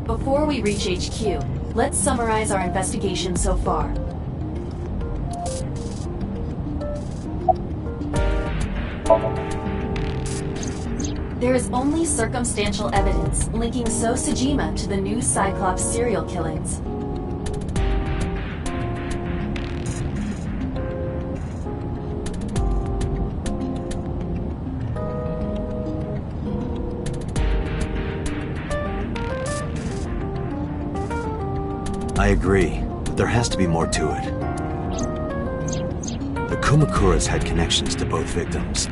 Before we reach HQ, let's summarize our investigation so far. There is only circumstantial evidence linking So Sajima to the new Cyclops serial killings. I agree, but there has to be more to it. The Kumakuras had connections to both victims.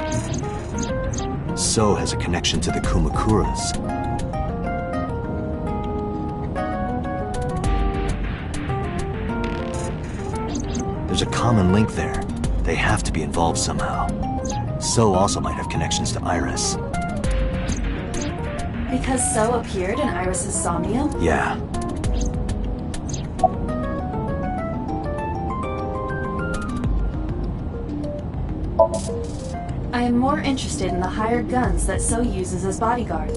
So has a connection to the Kumakuras. There's a common link there. They have to be involved somehow. So also might have connections to Iris. Because So appeared in Iris's somnium? Yeah. I am more interested in the hired guns that So uses as bodyguard.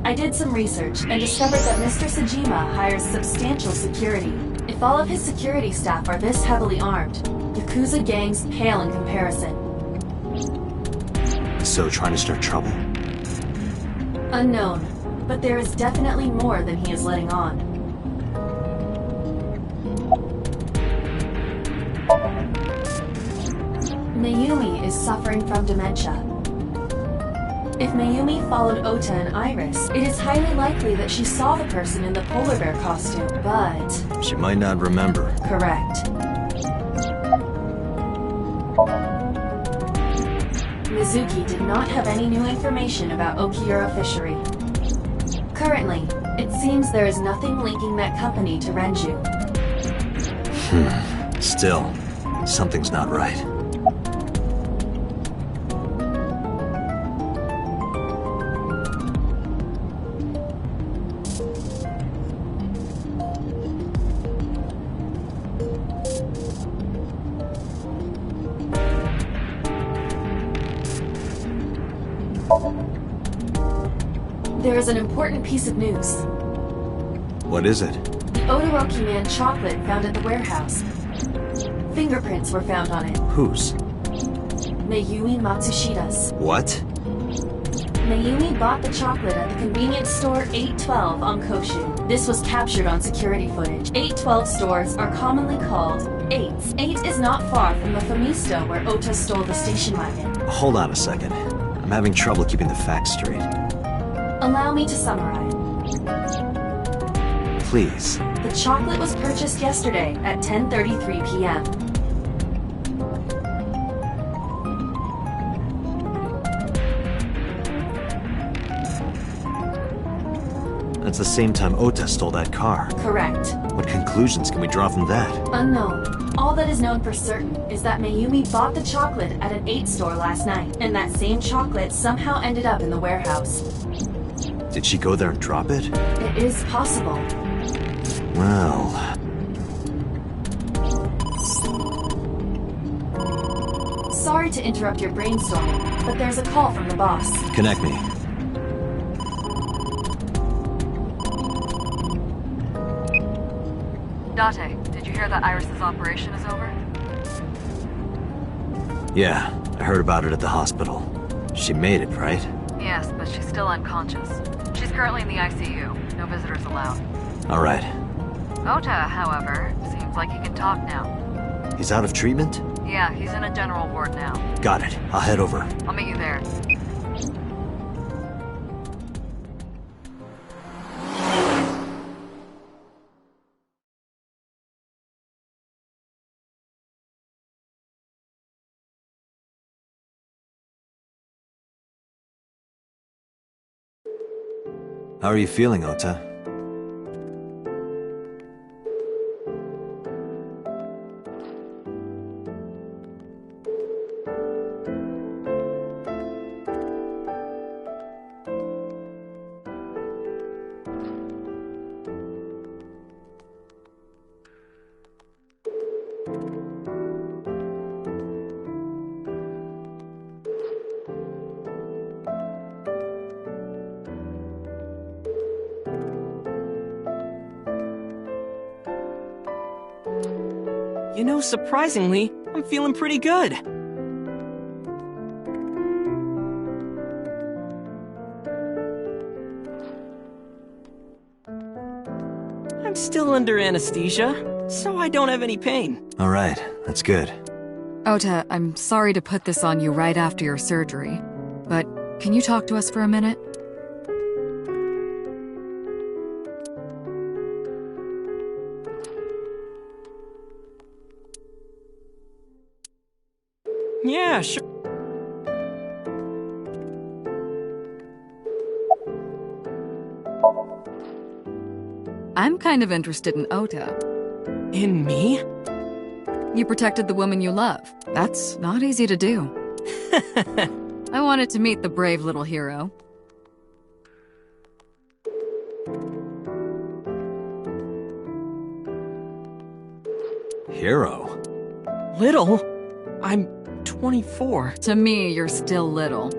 I did some research and discovered that Mr. Sajima hires substantial security. If all of his security staff are this heavily armed, Yakuza gangs pale in comparison. So trying to start trouble? Unknown, but there is definitely more than he is letting on. Mayumi is suffering from dementia. If Mayumi followed Ota and Iris, it is highly likely that she saw the person in the polar bear costume, but... She might not remember. Correct. Mizuki did not have any new information about Okiura Fishery. Currently, it seems there is nothing linking that company to Renju. Still, something's not right. There is an important piece of news. What is it? The Odoroki Man chocolate found at the warehouse. Fingerprints were found on it. Whose? Mayumi Matsushida's. What? Mayumi bought the chocolate at the convenience store 812 on Koshu. This was captured on security footage. 812 stores are commonly called 8s. 8 is not far from the Famisto where Ota stole the station wagon. Hold on a second. I'm having trouble keeping the facts straight. Allow me to summarize. Please. The chocolate was purchased yesterday at 10:33 p.m. That's the same time Ota stole that car. Correct. What conclusions can we draw from that? Unknown. All that is known for certain is that Mayumi bought the chocolate at an 8 store last night, and that same chocolate somehow ended up in the warehouse. Did she go there and drop it? It is possible. Well... Sorry to interrupt your brainstorming, but there's a call from the boss. Connect me. Date, did you hear that Iris's operation is over? Yeah, I heard about it at the hospital. She made it, right? Yes, but she's still unconscious. She's currently in the ICU. No visitors allowed. Alright. Ota, however, seems like he can talk now. He's out of treatment? Yeah, he's in a general ward now. Got it. I'll head over. I'll meet you there. How are you feeling, Ota? You know, surprisingly, I'm feeling pretty good. I'm still under anesthesia, so I don't have any pain. All right, that's good. Ota, I'm sorry to put this on you right after your surgery, but can you talk to us for a minute? Yeah, sure. I'm kind of interested in Ota. In me? You protected the woman you love. That's not easy to do. I wanted to meet the brave little hero. Hero? Little? I'm 24. To me, you're still little.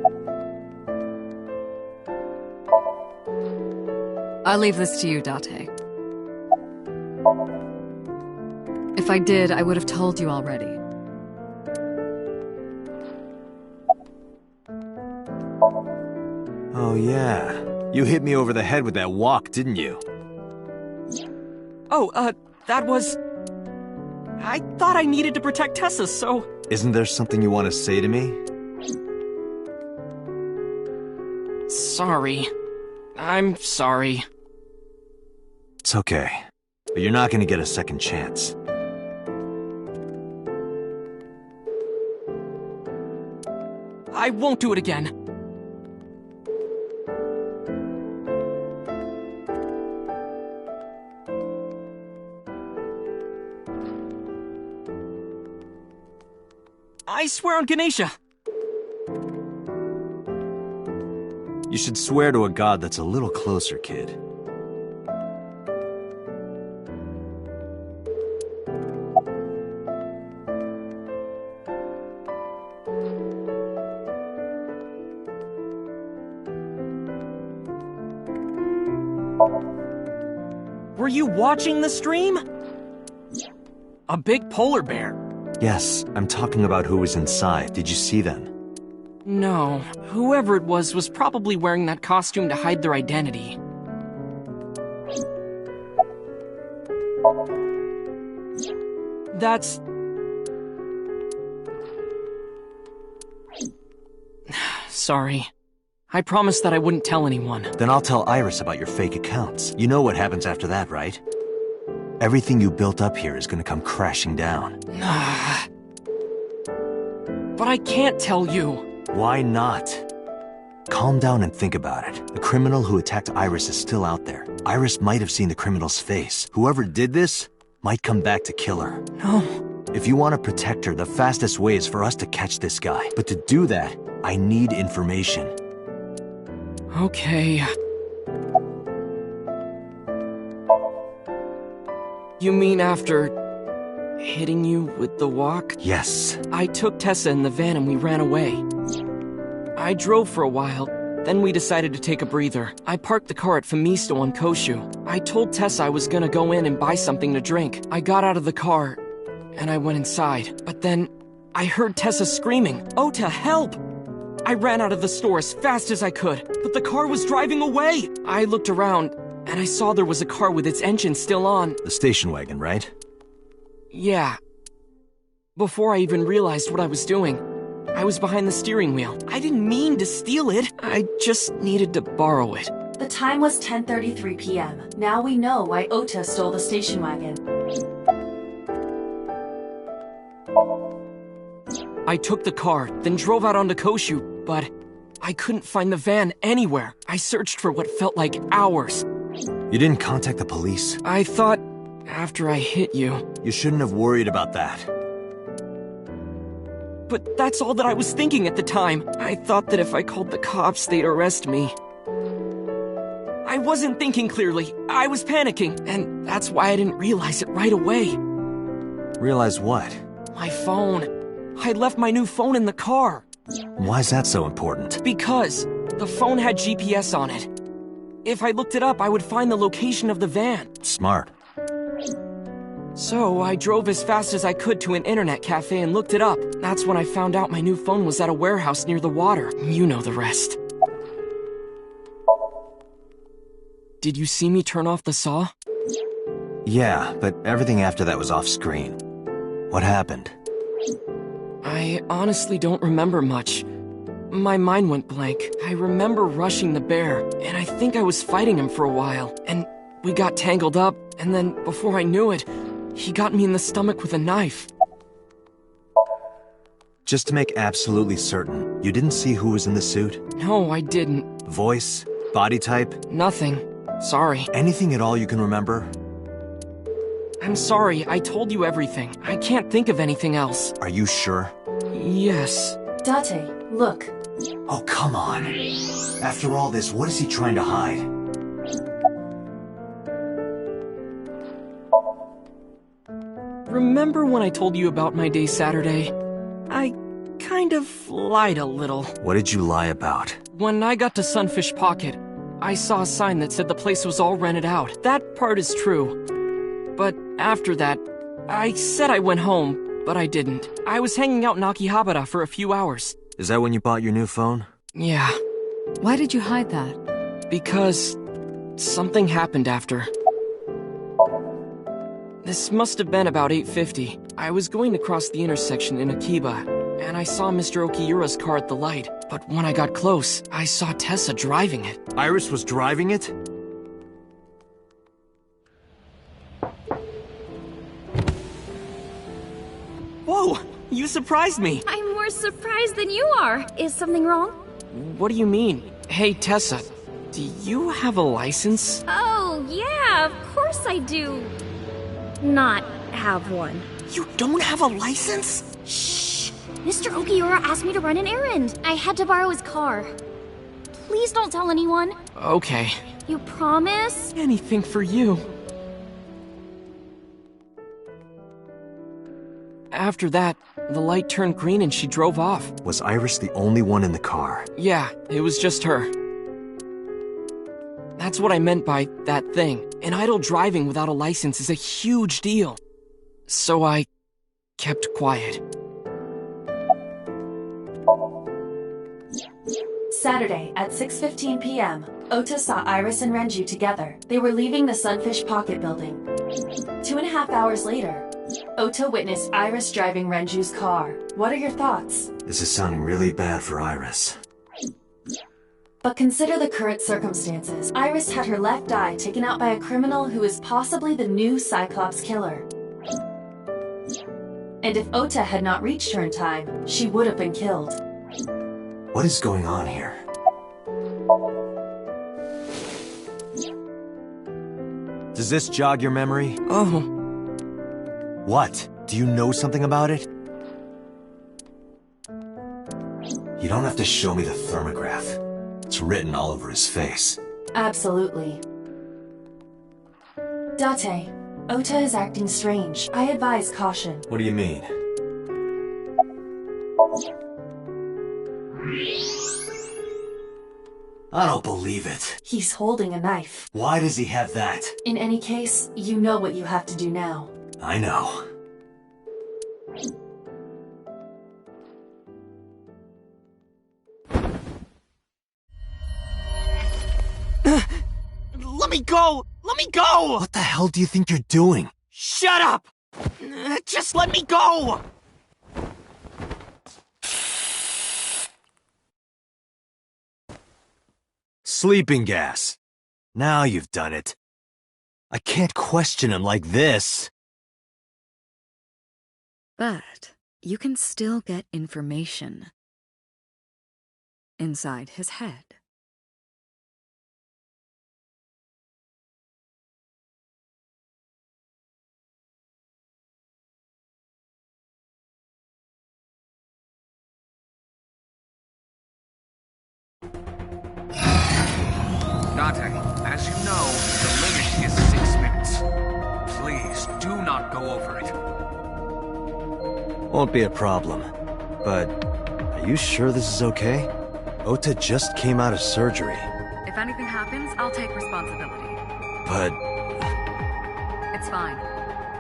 I'll leave this to you, Date. If I did, I would have told you already. Oh yeah. You hit me over the head with that walk, didn't you? Oh, that was... I thought I needed to protect Tessa, so... Isn't there something you want to say to me? Sorry. I'm sorry. It's okay. But you're not gonna get a second chance. I won't do it again. I swear on Ganesha. You should swear to a god that's a little closer, kid. Were you watching the stream? A big polar bear. Yes, I'm talking about who was inside. Did you see them? No, whoever it was probably wearing that costume to hide their identity. That's... Sorry. I promised that I wouldn't tell anyone. Then I'll tell Iris about your fake accounts. You know what happens after that, right? Everything you built up here is gonna come crashing down. But I can't tell you. Why not? Calm down and think about it. The criminal who attacked Iris is still out there. Iris might have seen the criminal's face. Whoever did this might come back to kill her. No. If you want to protect her, the fastest way is for us to catch this guy. But to do that, I need information. Okay. You mean after hitting you with the walk? Yes. I took Tessa in the van and we ran away. I drove for a while, then we decided to take a breather. I parked the car at Femisto on Koshu. I told Tessa I was gonna go in and buy something to drink. I got out of the car, and I went inside. But then, I heard Tessa screaming, "Ota, help!" I ran out of the store as fast as I could, but the car was driving away! I looked around, and I saw there was a car with its engine still on. The station wagon, right? Yeah. Before I even realized what I was doing, I was behind the steering wheel. I didn't mean to steal it. I just needed to borrow it. The time was 10:33 p.m. Now we know why Ota stole the station wagon. I took the car, then drove out onto Koshu, but I couldn't find the van anywhere. I searched for what felt like hours. You didn't contact the police? I thought, after I hit you... You shouldn't have worried about that. But that's all that I was thinking at the time. I thought that if I called the cops, they'd arrest me. I wasn't thinking clearly. I was panicking, and that's why I didn't realize it right away. Realize what? My phone. I left my new phone in the car. Why's that so important? Because the phone had GPS on it. If I looked it up, I would find the location of the van. Smart. So I drove as fast as I could to an internet cafe and looked it up. That's when I found out my new phone was at a warehouse near the water. You know the rest. Did you see me turn off the saw? Yeah, but everything after that was off screen. What happened? I honestly don't remember much. My mind went blank. I remember rushing the bear, and I think I was fighting him for a while. And we got tangled up, and then before I knew it, he got me in the stomach with a knife. Just to make absolutely certain, you didn't see who was in the suit? No, I didn't. Voice? Body type? Nothing. Sorry. Anything at all you can remember? I'm sorry, I told you everything. I can't think of anything else. Are you sure? Yes. Date, look. Oh, come on. After all this, what is he trying to hide? Remember when I told you about my day Saturday? I kind of lied a little. What did you lie about? When I got to Sunfish Pocket, I saw a sign that said the place was all rented out. That part is true. But after that, I said I went home, but I didn't. I was hanging out in Akihabara for a few hours. Is that when you bought your new phone? Yeah. Why did you hide that? Because something happened after. This must have been about 8:50. I was going to cross the intersection in Akiba, and I saw Mr. Okiura's car at the light. But when I got close, I saw Tessa driving it. Iris was driving it? Whoa! You surprised me! I'm more surprised than you are. Is something wrong? What do you mean? Hey, Tessa, do you have a license? Oh, yeah, of course I do. Not have one. You don't have a license? Shh! Mr. Okiura asked me to run an errand. I had to borrow his car. Please don't tell anyone. Okay. You promise? Anything for you. After that, the light turned green and she drove off. Was Iris the only one in the car? Yeah, it was just her. That's what I meant by that thing. An idle driving without a license is a huge deal. So I kept quiet. Saturday at 6:15 p.m., Ota saw Iris and Renju together. They were leaving the Sunfish Pocket building. 2.5 hours later, Ota witnessed Iris driving Renju's car. What are your thoughts? This is sounding really bad for Iris. But consider the current circumstances. Iris had her left eye taken out by a criminal who is possibly the new Cyclops killer. And if Ota had not reached her in time, she would have been killed. What is going on here? Does this jog your memory? Oh. What? Do you know something about it? You don't have to show me the thermograph. It's written all over his face. Absolutely. Date, Ota is acting strange. I advise caution. What do you mean? I don't believe it. He's holding a knife. Why does he have that? In any case, you know what you have to do now. I know. Let me go! Let me go! What the hell do you think you're doing? Shut up! Just let me go! Sleeping gas. Now you've done it. I can't question him like this. But you can still get information inside his head. Date, as you know, the limit is 6 minutes. Please, do not go over it. Won't be a problem. But, are you sure this is okay? Ota just came out of surgery. If anything happens, I'll take responsibility. But... It's fine.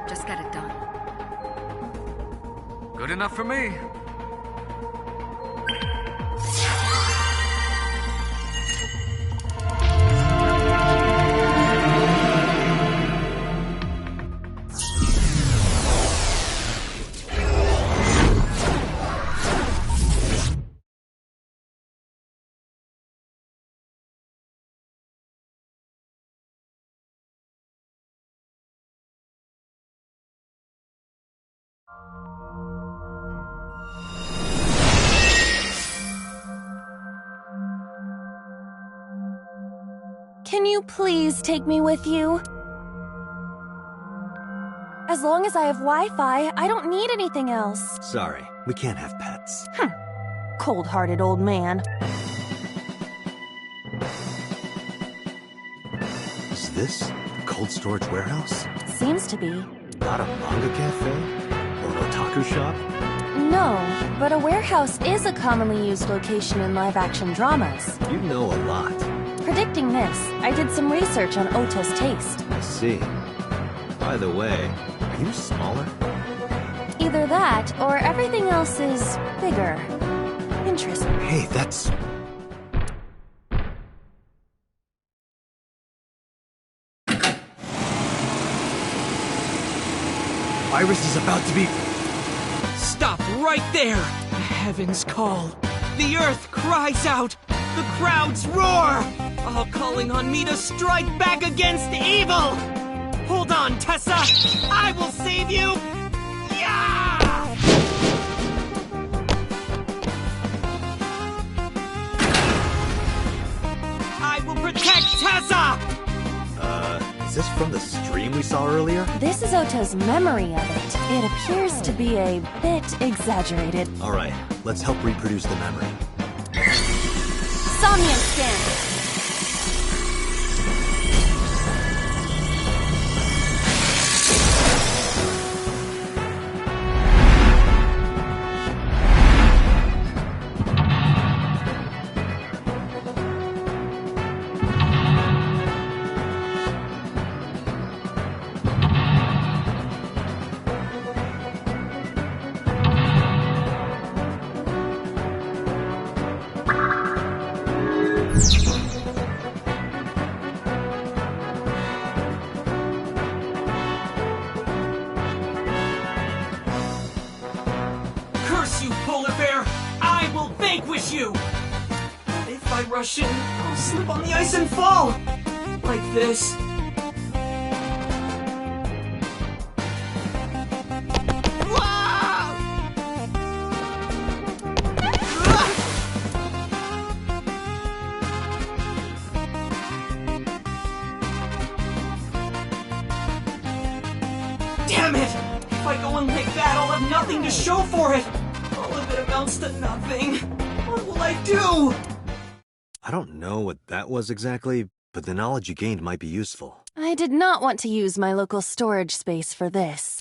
Just get it done. Good enough for me. Can you please take me with you? As long as I have Wi-Fi, I don't need anything else. Sorry, we can't have pets. Cold-hearted old man. Is this the cold storage warehouse? Seems to be. Not a manga cafe? Or an otaku shop? No, but a warehouse is a commonly used location in live-action dramas. You know a lot. Predicting this, I did some research on Ota's taste. I see. By the way, are you smaller? Either that, or everything else is bigger. Interesting. Hey, that's... Iris is about to be... Stop right there! The heavens call. The earth cries out. The crowds roar! All calling on me to strike back against evil! Hold on, Tessa! I will save you! Yeah! I will protect Tessa! Is this from the stream we saw earlier? This is Ota's memory of it. It appears to be a bit exaggerated. Alright, let's help reproduce the memory. Somnium scan! Curse you, Polar Bear! I will vanquish you! If I rush in, I'll slip on the ice and fall! Like this. Damn it! If I go in like that, I'll have nothing to show for it! All of it amounts to nothing. What will I do? I don't know what that was exactly, but the knowledge you gained might be useful. I did not want to use my local storage space for this.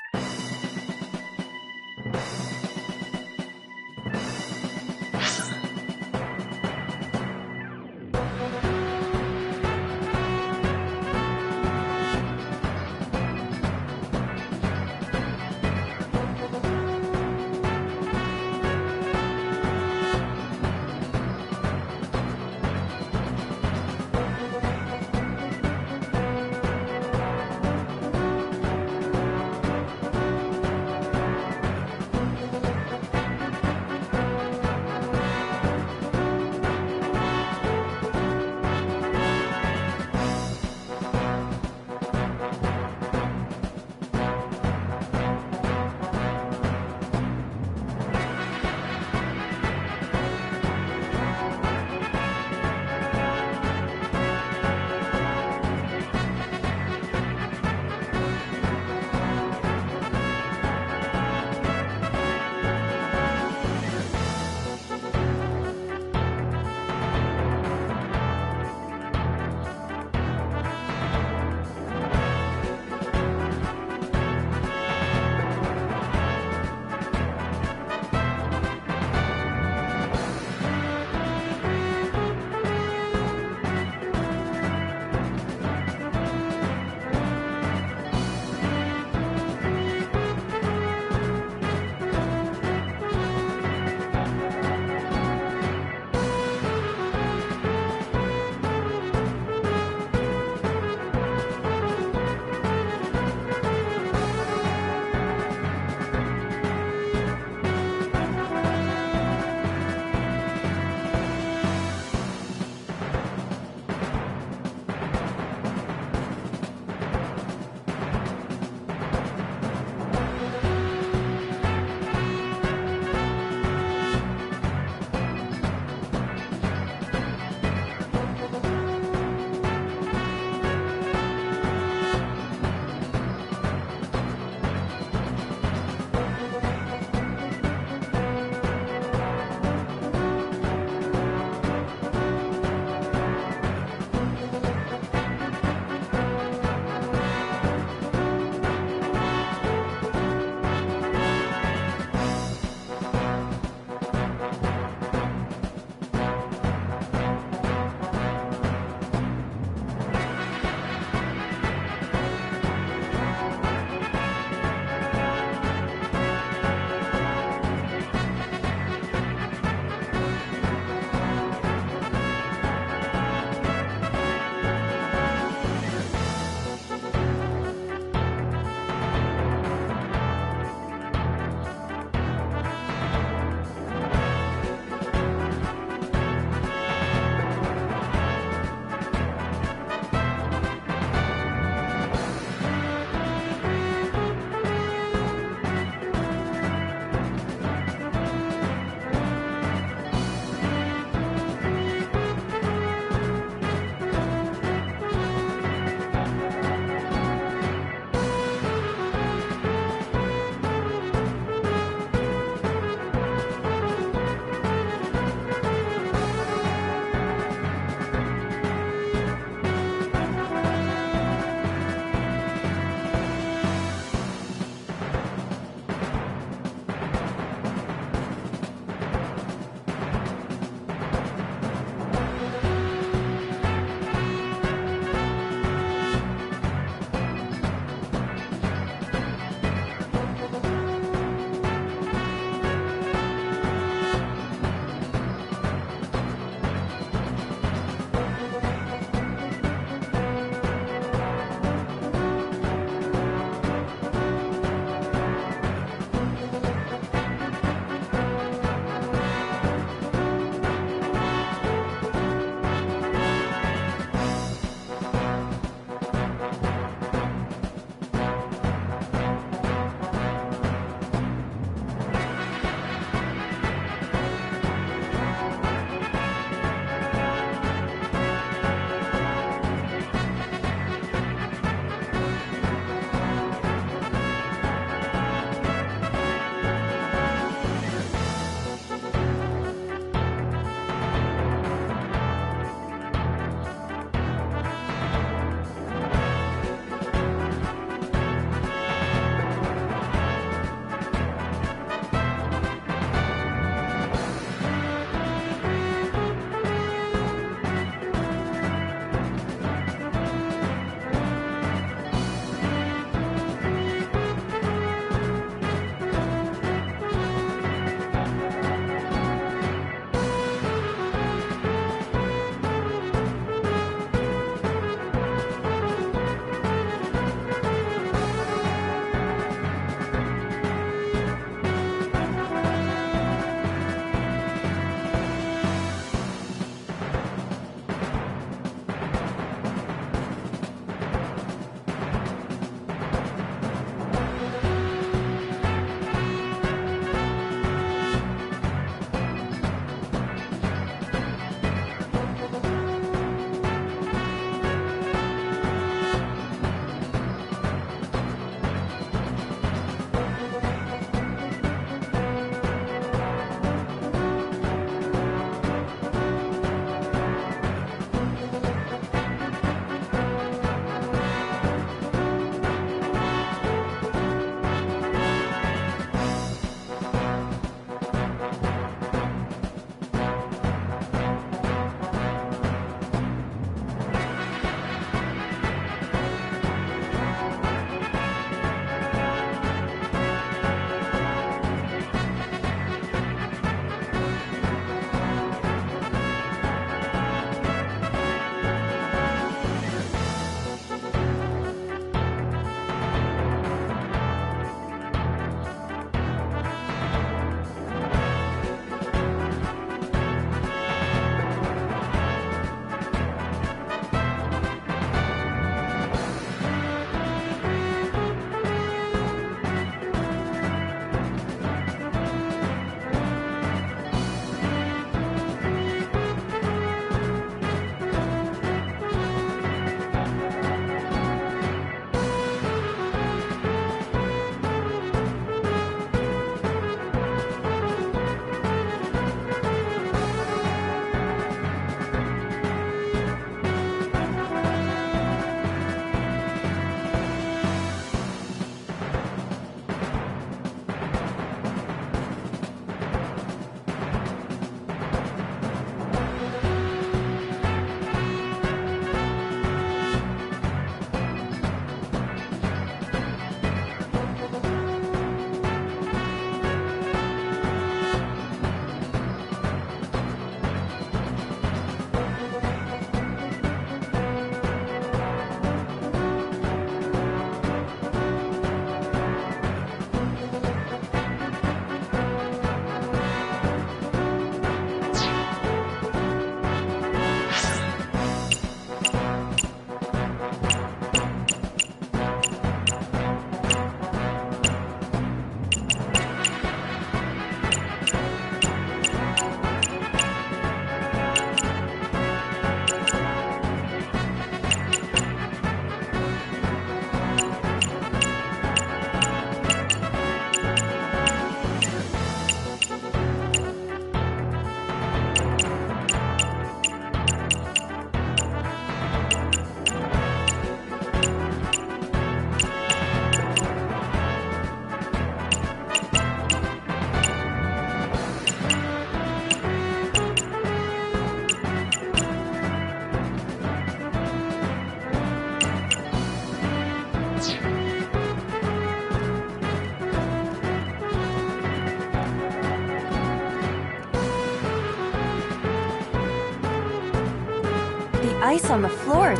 ice on the floor.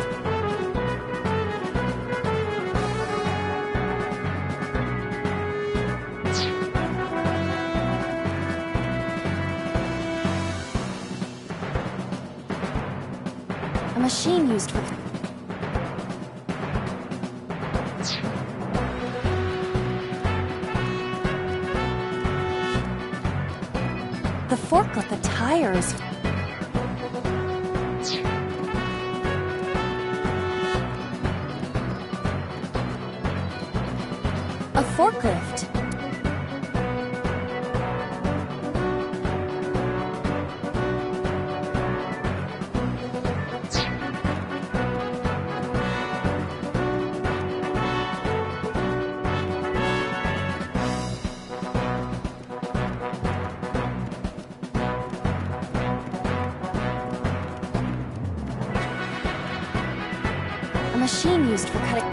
A machine used for... The forklift, the tires... A forklift. A machine used for cutting...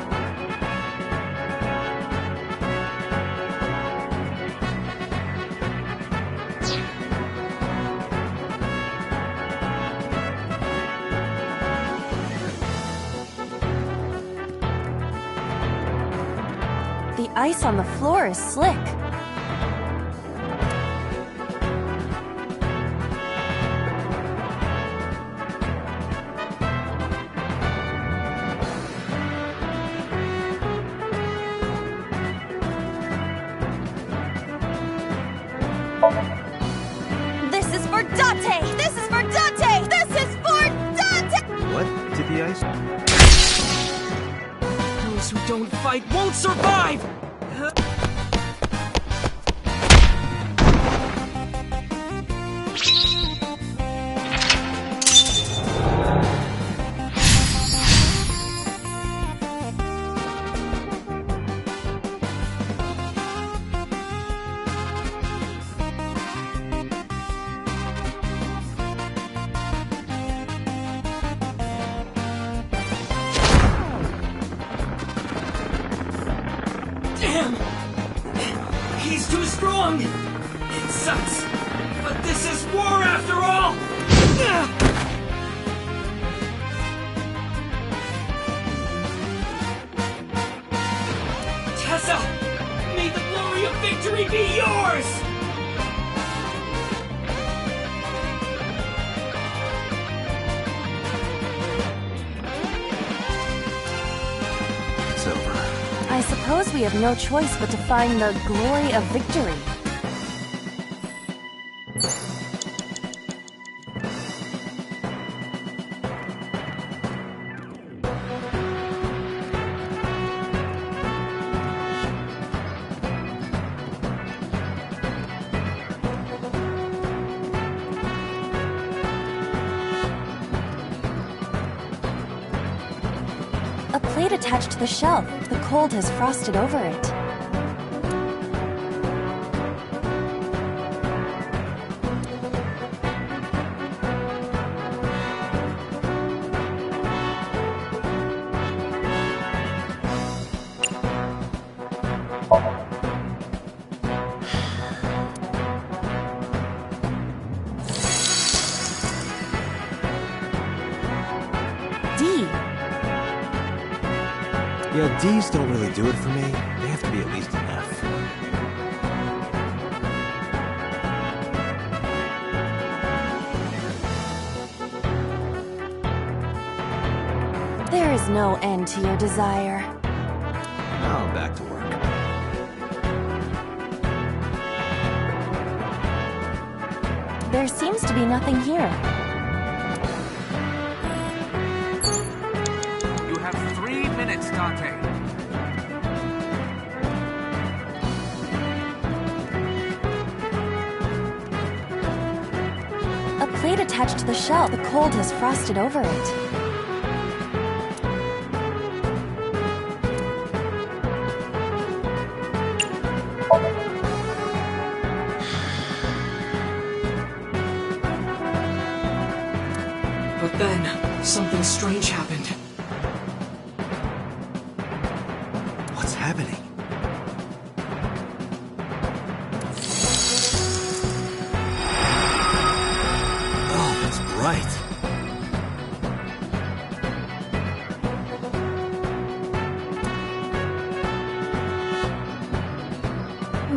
The ice on the floor is slick. This is for Dante! This is for Dante! This is for Dante! What did the ice... Those who don't fight won't survive! Damn! He's too strong! It sucks, but this is war after all! Tessa! May the glory of victory be yours! It's over. I suppose we have no choice but to find the glory of victory. A plate attached to the shelf. The cold has frosted over it. D. Yeah, D's don't really do it for me. They have to be at least an F. There is no end to your desire. Now I'm back to work. There seems to be nothing here. You have 3 minutes, Dante. A plate attached to the shelf. The cold has frosted over it. But then, something strange happened. What's happening? Oh, it's bright.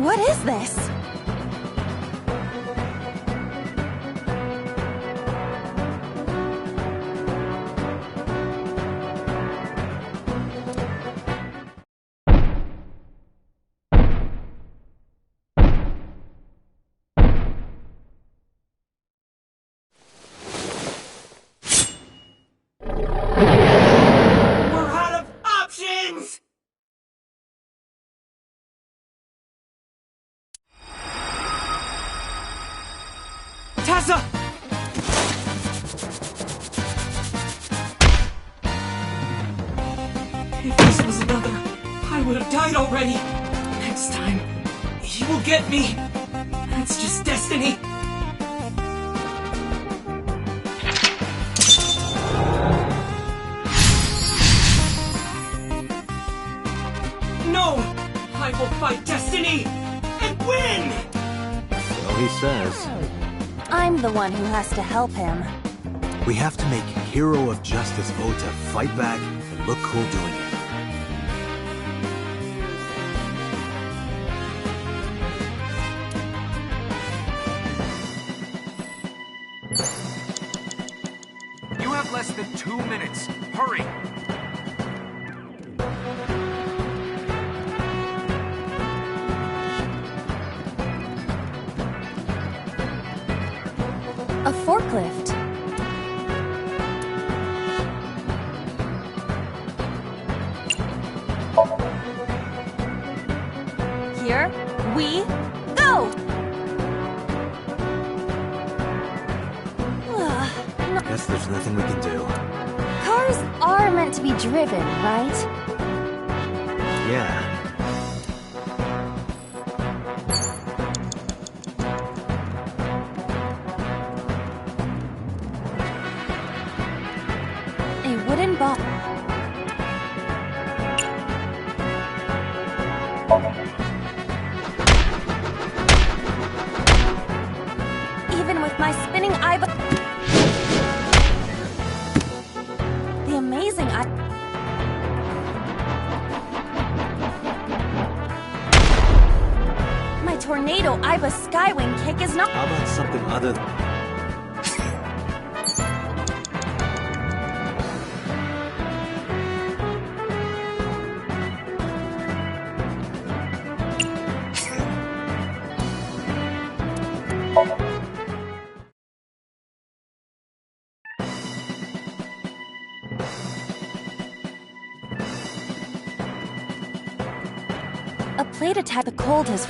What is this? We're out of options! Tessa! If this was another, I would have died already. Next time, he will get me. That's just destiny. No! I will fight destiny and win! So he says. I'm the one who has to help him. We have to make Hero of Justice Ota fight back and look cool doing it. You have less than 2 minutes. Hurry! A forklift. Here we go! Guess there's nothing we can do. Cars are meant to be driven, right? Yeah. A wooden box. Even with my spinning eyeball. The amazing eye. My tornado Iva Skywing kick is not. How about something other than... A plate attack. The cold has.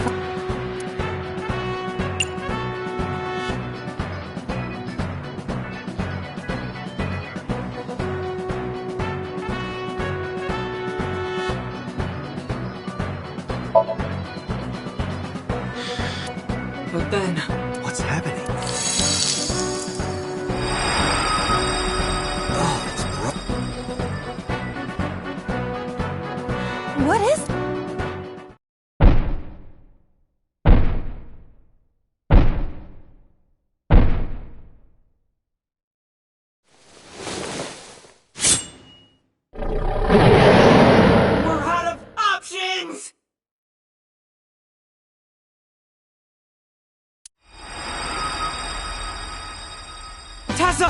But then, What's happening? Oh, it's broken. What is? we're out of options! Tessa!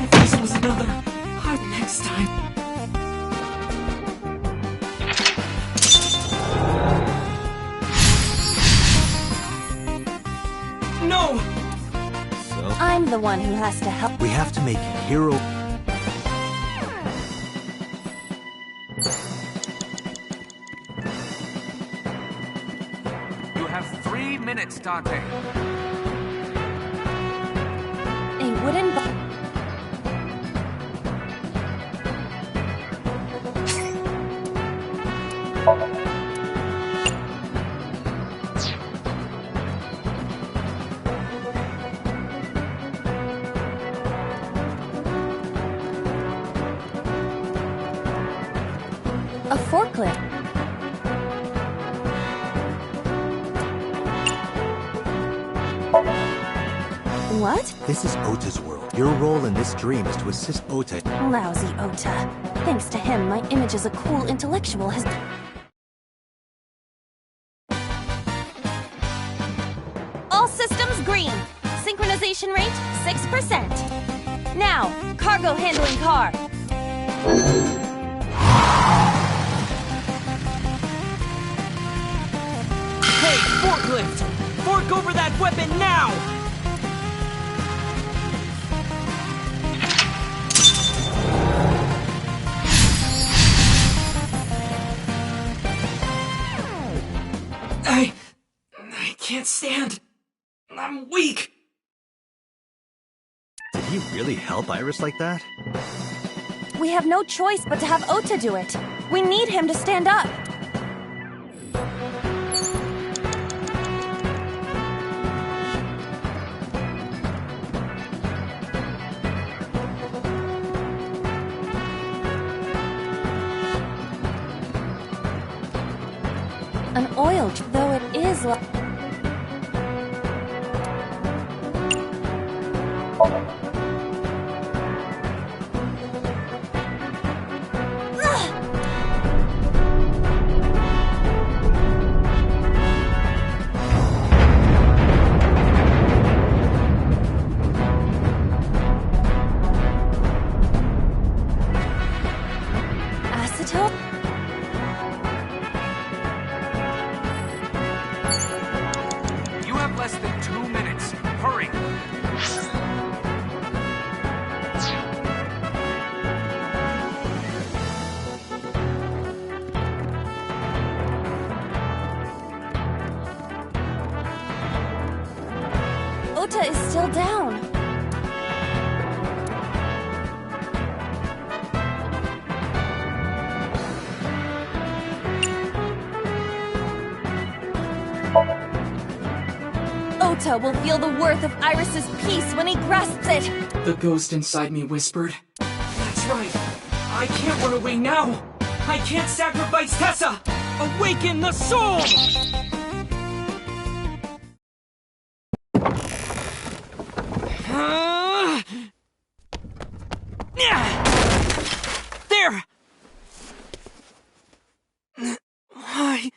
If this was another, next time. No! So, I'm the one who has to help. we have to make Hero... You have 3 minutes, Dante. A wooden box. A forklift. What? This is Ota's world. Your role in this dream is to assist Ota. Lousy Ota. Thanks to him, my image as a cool intellectual has... All systems green. Synchronization rate, 6%. Now, cargo handling car. Hey, forklift! Fork over that weapon now! I can't stand. I'm weak. Did he really help Iris like that? We have no choice but to have Ota do it. We need him to stand up. An oil, though it is like... Acetone? You have less than 2 minutes. Hurry. Ota is still down. Ota will feel the worth of Iris's peace when he grasps it. The ghost inside me whispered. That's right. I can't run away now. I can't sacrifice Tessa. Awaken the soul! There! Why?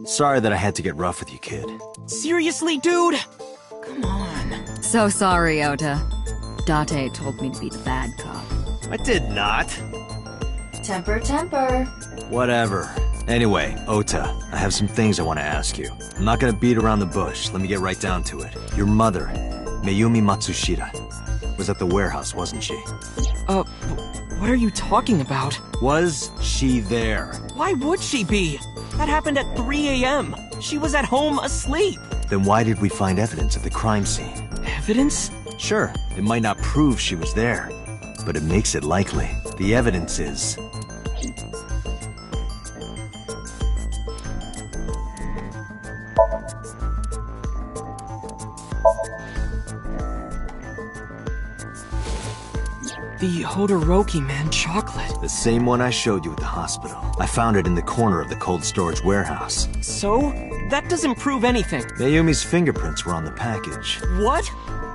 Sorry that I had to get rough with you, kid. Seriously, dude? Come on. So sorry, Ota. Date told me to be the bad cop. I did not. Temper, temper. Whatever. Anyway, Ota, I have some things I want to ask you. I'm not gonna beat around the bush. Let me get right down to it. Your mother, Mayumi Matsushita, was at the warehouse, wasn't she? What are you talking about? Was she there? Why would she be? That happened at 3 a.m. She was at home asleep. Then why did we find evidence at the crime scene? Evidence? Sure, it might not prove she was there, but it makes it likely. The evidence is... The Hodoroki Man chocolate. the same one I showed you at the hospital. I found it in the corner of the cold storage warehouse. So? That doesn't prove anything. Mayumi's fingerprints were on the package. What?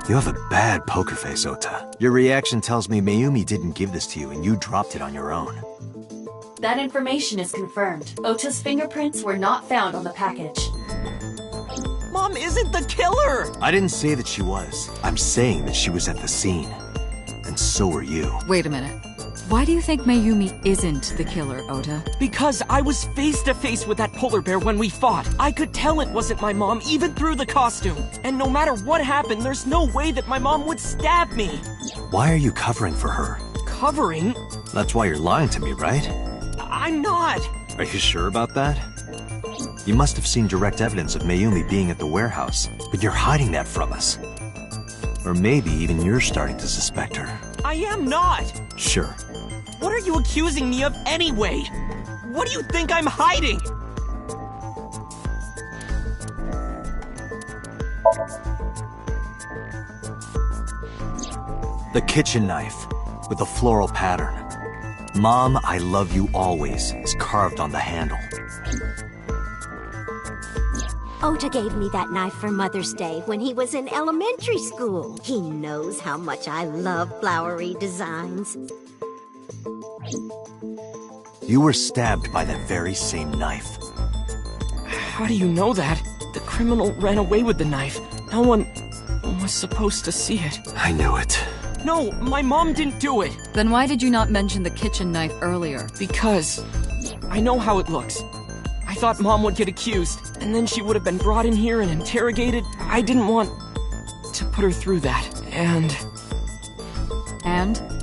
You have a bad poker face, Ota. Your reaction tells me Mayumi didn't give this to you and you dropped it on your own. That information is confirmed. Ota's fingerprints were not found on the package. Mom isn't the killer! I didn't say that she was. I'm saying that she was at the scene. And so were you. Wait a minute. Why do you think Mayumi isn't the killer, Ota? Because I was face to face with that polar bear when we fought. I could tell it wasn't my mom, even through the costume. And no matter what happened, there's no way that my mom would stab me. Why are you covering for her? Covering? That's why you're lying to me, right? I'm not. Are you sure about that? You must have seen direct evidence of Mayumi being at the warehouse, but you're hiding that from us. Or maybe even you're starting to suspect her. I am not. Sure. What are you accusing me of anyway? What do you think I'm hiding? The kitchen knife with a floral pattern. Mom, I love you always is carved on the handle. Ota gave me that knife for Mother's Day when he was in elementary school. He knows how much I love flowery designs. You were stabbed by that very same knife. How do you know that? The criminal ran away with the knife. No one was supposed to see it. I knew it. No, my mom didn't do it. Then why did you not mention the kitchen knife earlier? Because I know how it looks. I thought Mom would get accused, and then she would have been brought in here and interrogated. I didn't want to put her through that, and...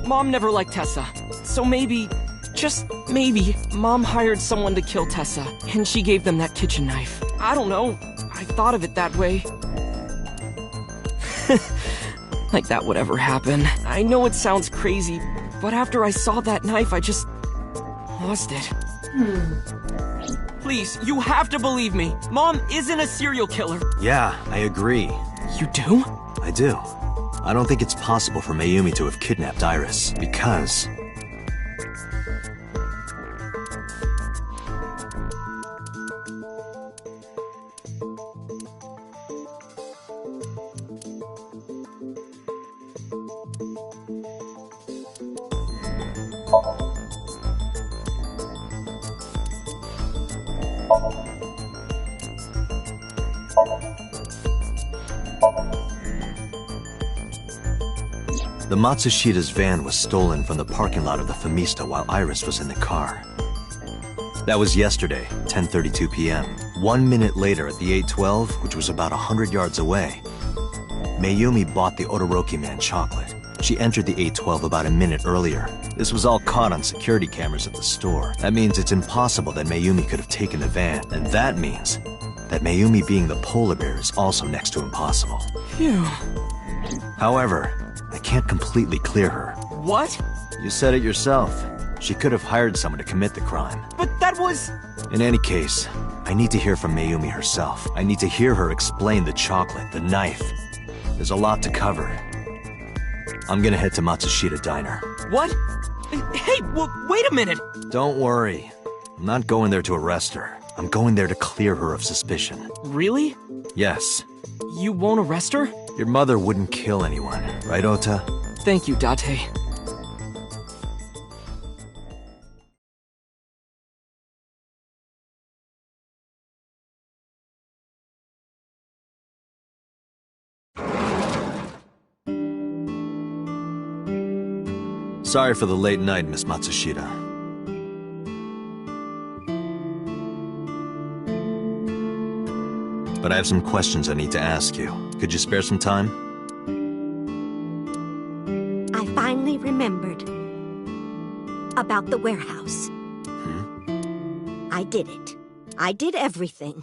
Mom never liked Tessa, so maybe, just maybe, Mom hired someone to kill Tessa, and she gave them that kitchen knife. I don't know. I thought of it that way. Like that would ever happen. I know it sounds crazy, but after I saw that knife, I just lost it. Please, you have to believe me. Mom isn't a serial killer. Yeah, I agree. You do? I do. I don't think it's possible for Mayumi to have kidnapped Iris, because... The Matsushida's van was stolen from the parking lot of the Famista while Iris was in the car. That was yesterday, 10:32 p.m. 1 minute later at the 812, which was about 100 yards away, Mayumi bought the Odoroki Man chocolate. She entered the 812 about a minute earlier. This was all caught on security cameras at the store. That means it's impossible that Mayumi could have taken the van, and that means that Mayumi being the polar bear is also next to impossible. Phew. However, I can't completely clear her. What? You said it yourself. She could have hired someone to commit the crime. But that was... In any case, I need to hear from Mayumi herself. I need to hear her explain the chocolate, the knife. There's a lot to cover. I'm gonna head to Matsushita Diner. What? Hey, wait a minute! Don't worry. I'm not going there to arrest her. I'm going there to clear her of suspicion. Really? Yes. You won't arrest her? Your mother wouldn't kill anyone, right, Ota? Thank you, Date. Sorry for the late night, Miss Matsushita. But I have some questions I need to ask you. Could you spare some time? I finally remembered. About the warehouse. I did it. I did everything.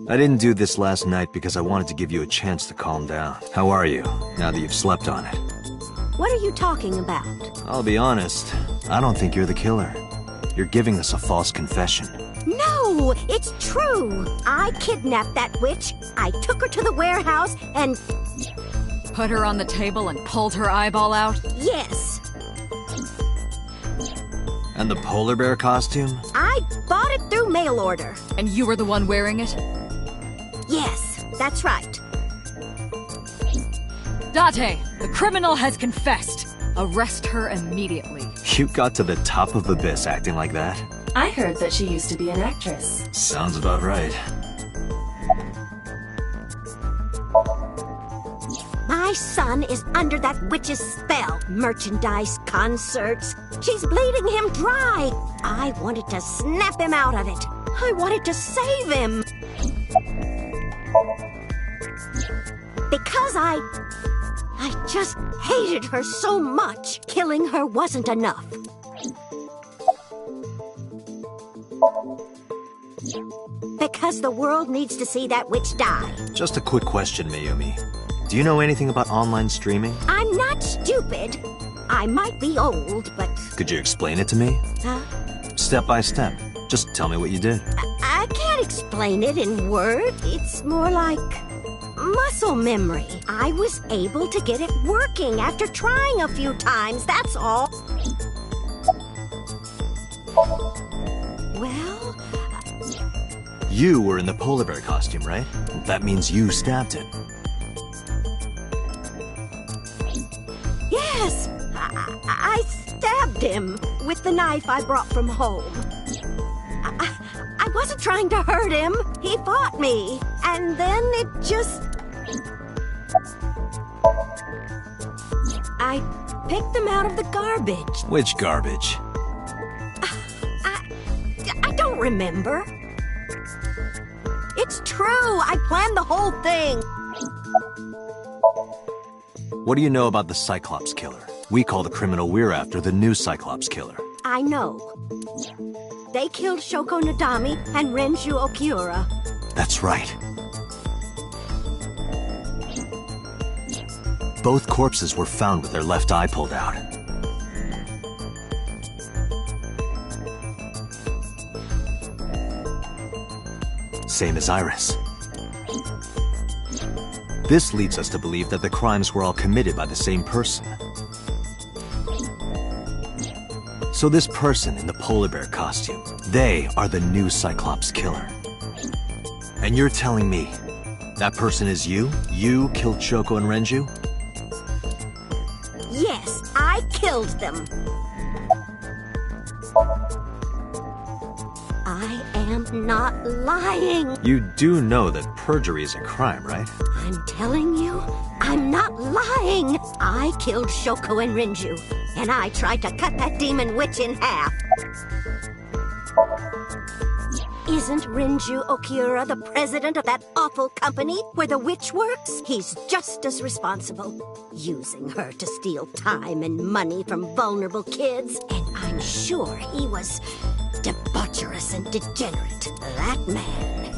I didn't do this last night because I wanted to give you a chance to calm down. How are you, now that you've slept on it? What are you talking about? I'll be honest, I don't think you're the killer. You're giving us a false confession. No, it's true. I kidnapped that witch. I took her to the warehouse and... Put her on the table and pulled her eyeball out? Yes. And the polar bear costume? I bought it through mail order. And you were the one wearing it? Yes, that's right. Date, the criminal has confessed. Arrest her immediately. You got to the top of Abyss acting like that? I heard that she used to be an actress. Sounds about right. My son is under that witch's spell. Merchandise, concerts. She's bleeding him dry. I wanted to snap him out of it. I wanted to save him. Because I just hated her so much. Killing her wasn't enough. Because the world needs to see that witch die. Just a quick question, Mayumi. Do you know anything about online streaming? I'm not stupid. I might be old, but... Could you explain it to me? Step by step. Just tell me what you did. I can't explain it in words. It's more like muscle memory. I was able to get it working after trying a few times, that's all. Well... You were in the polar bear costume, right? That means you stabbed it. Yes! I stabbed him with the knife I brought from home. I wasn't trying to hurt him. He fought me. And then it just... I picked them out of the garbage. Which garbage? I don't remember. It's true. I planned the whole thing. What do you know about the Cyclops killer? We call the criminal we're after the new Cyclops killer. I know. They killed Shoko Nadami and Renju Okiura. That's right. Both corpses were found with their left eye pulled out. Same as Iris. This leads us to believe that the crimes were all committed by the same person. So this person in the polar bear costume, they are the new Cyclops killer. And you're telling me that person is you? You killed Shoko and Renju? Yes, I killed them. I am not lying. You do know that perjury is a crime, right? I'm telling you, I'm not lying. I killed Shoko and Renju, and I tried to cut that demon witch in half. Isn't Renju Okiura the president of that awful company where the witch works? He's just as responsible, using her to steal time and money from vulnerable kids. And I'm sure he was debaucherous and degenerate. That man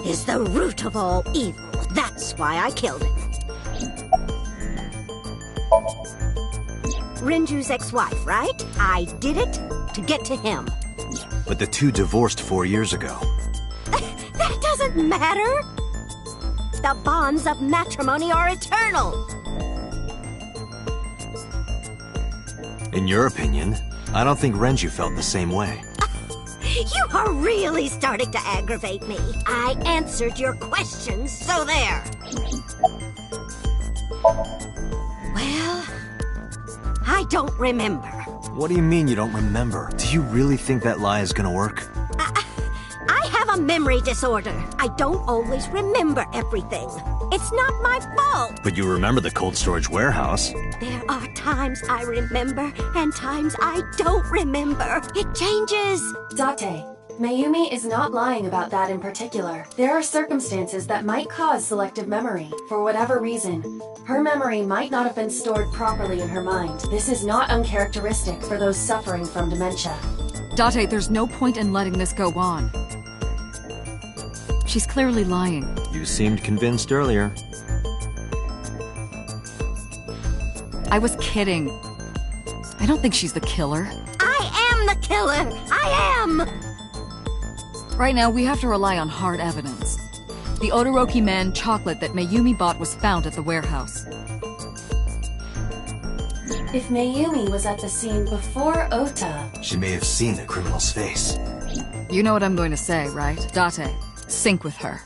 is the root of all evil. That's why I killed him. Renju's ex-wife, right? I did it to get to him. But the two divorced 4 years ago. That doesn't matter. The bonds of matrimony are eternal. In your opinion, I don't think Renju felt the same way. You are really starting to aggravate me. I answered your questions, so there. Well, I don't remember. What do you mean you don't remember? Do you really think that lie is gonna work? I have a memory disorder. I don't always remember everything. It's not my fault. But you remember the cold storage warehouse. There are times I remember and times I don't remember. It changes. Date, Mayumi is not lying about that in particular. There are circumstances that might cause selective memory. For whatever reason, her memory might not have been stored properly in her mind. This is not uncharacteristic for those suffering from dementia. Date, there's no point in letting this go on. She's clearly lying. You seemed convinced earlier. I was kidding. I don't think she's the killer. I am the killer. I am. Right now, we have to rely on hard evidence. The Odoroki Man chocolate that Mayumi bought was found at the warehouse. If Mayumi was at the scene before Ota... She may have seen the criminal's face. You know what I'm going to say, right? Date, sync with her.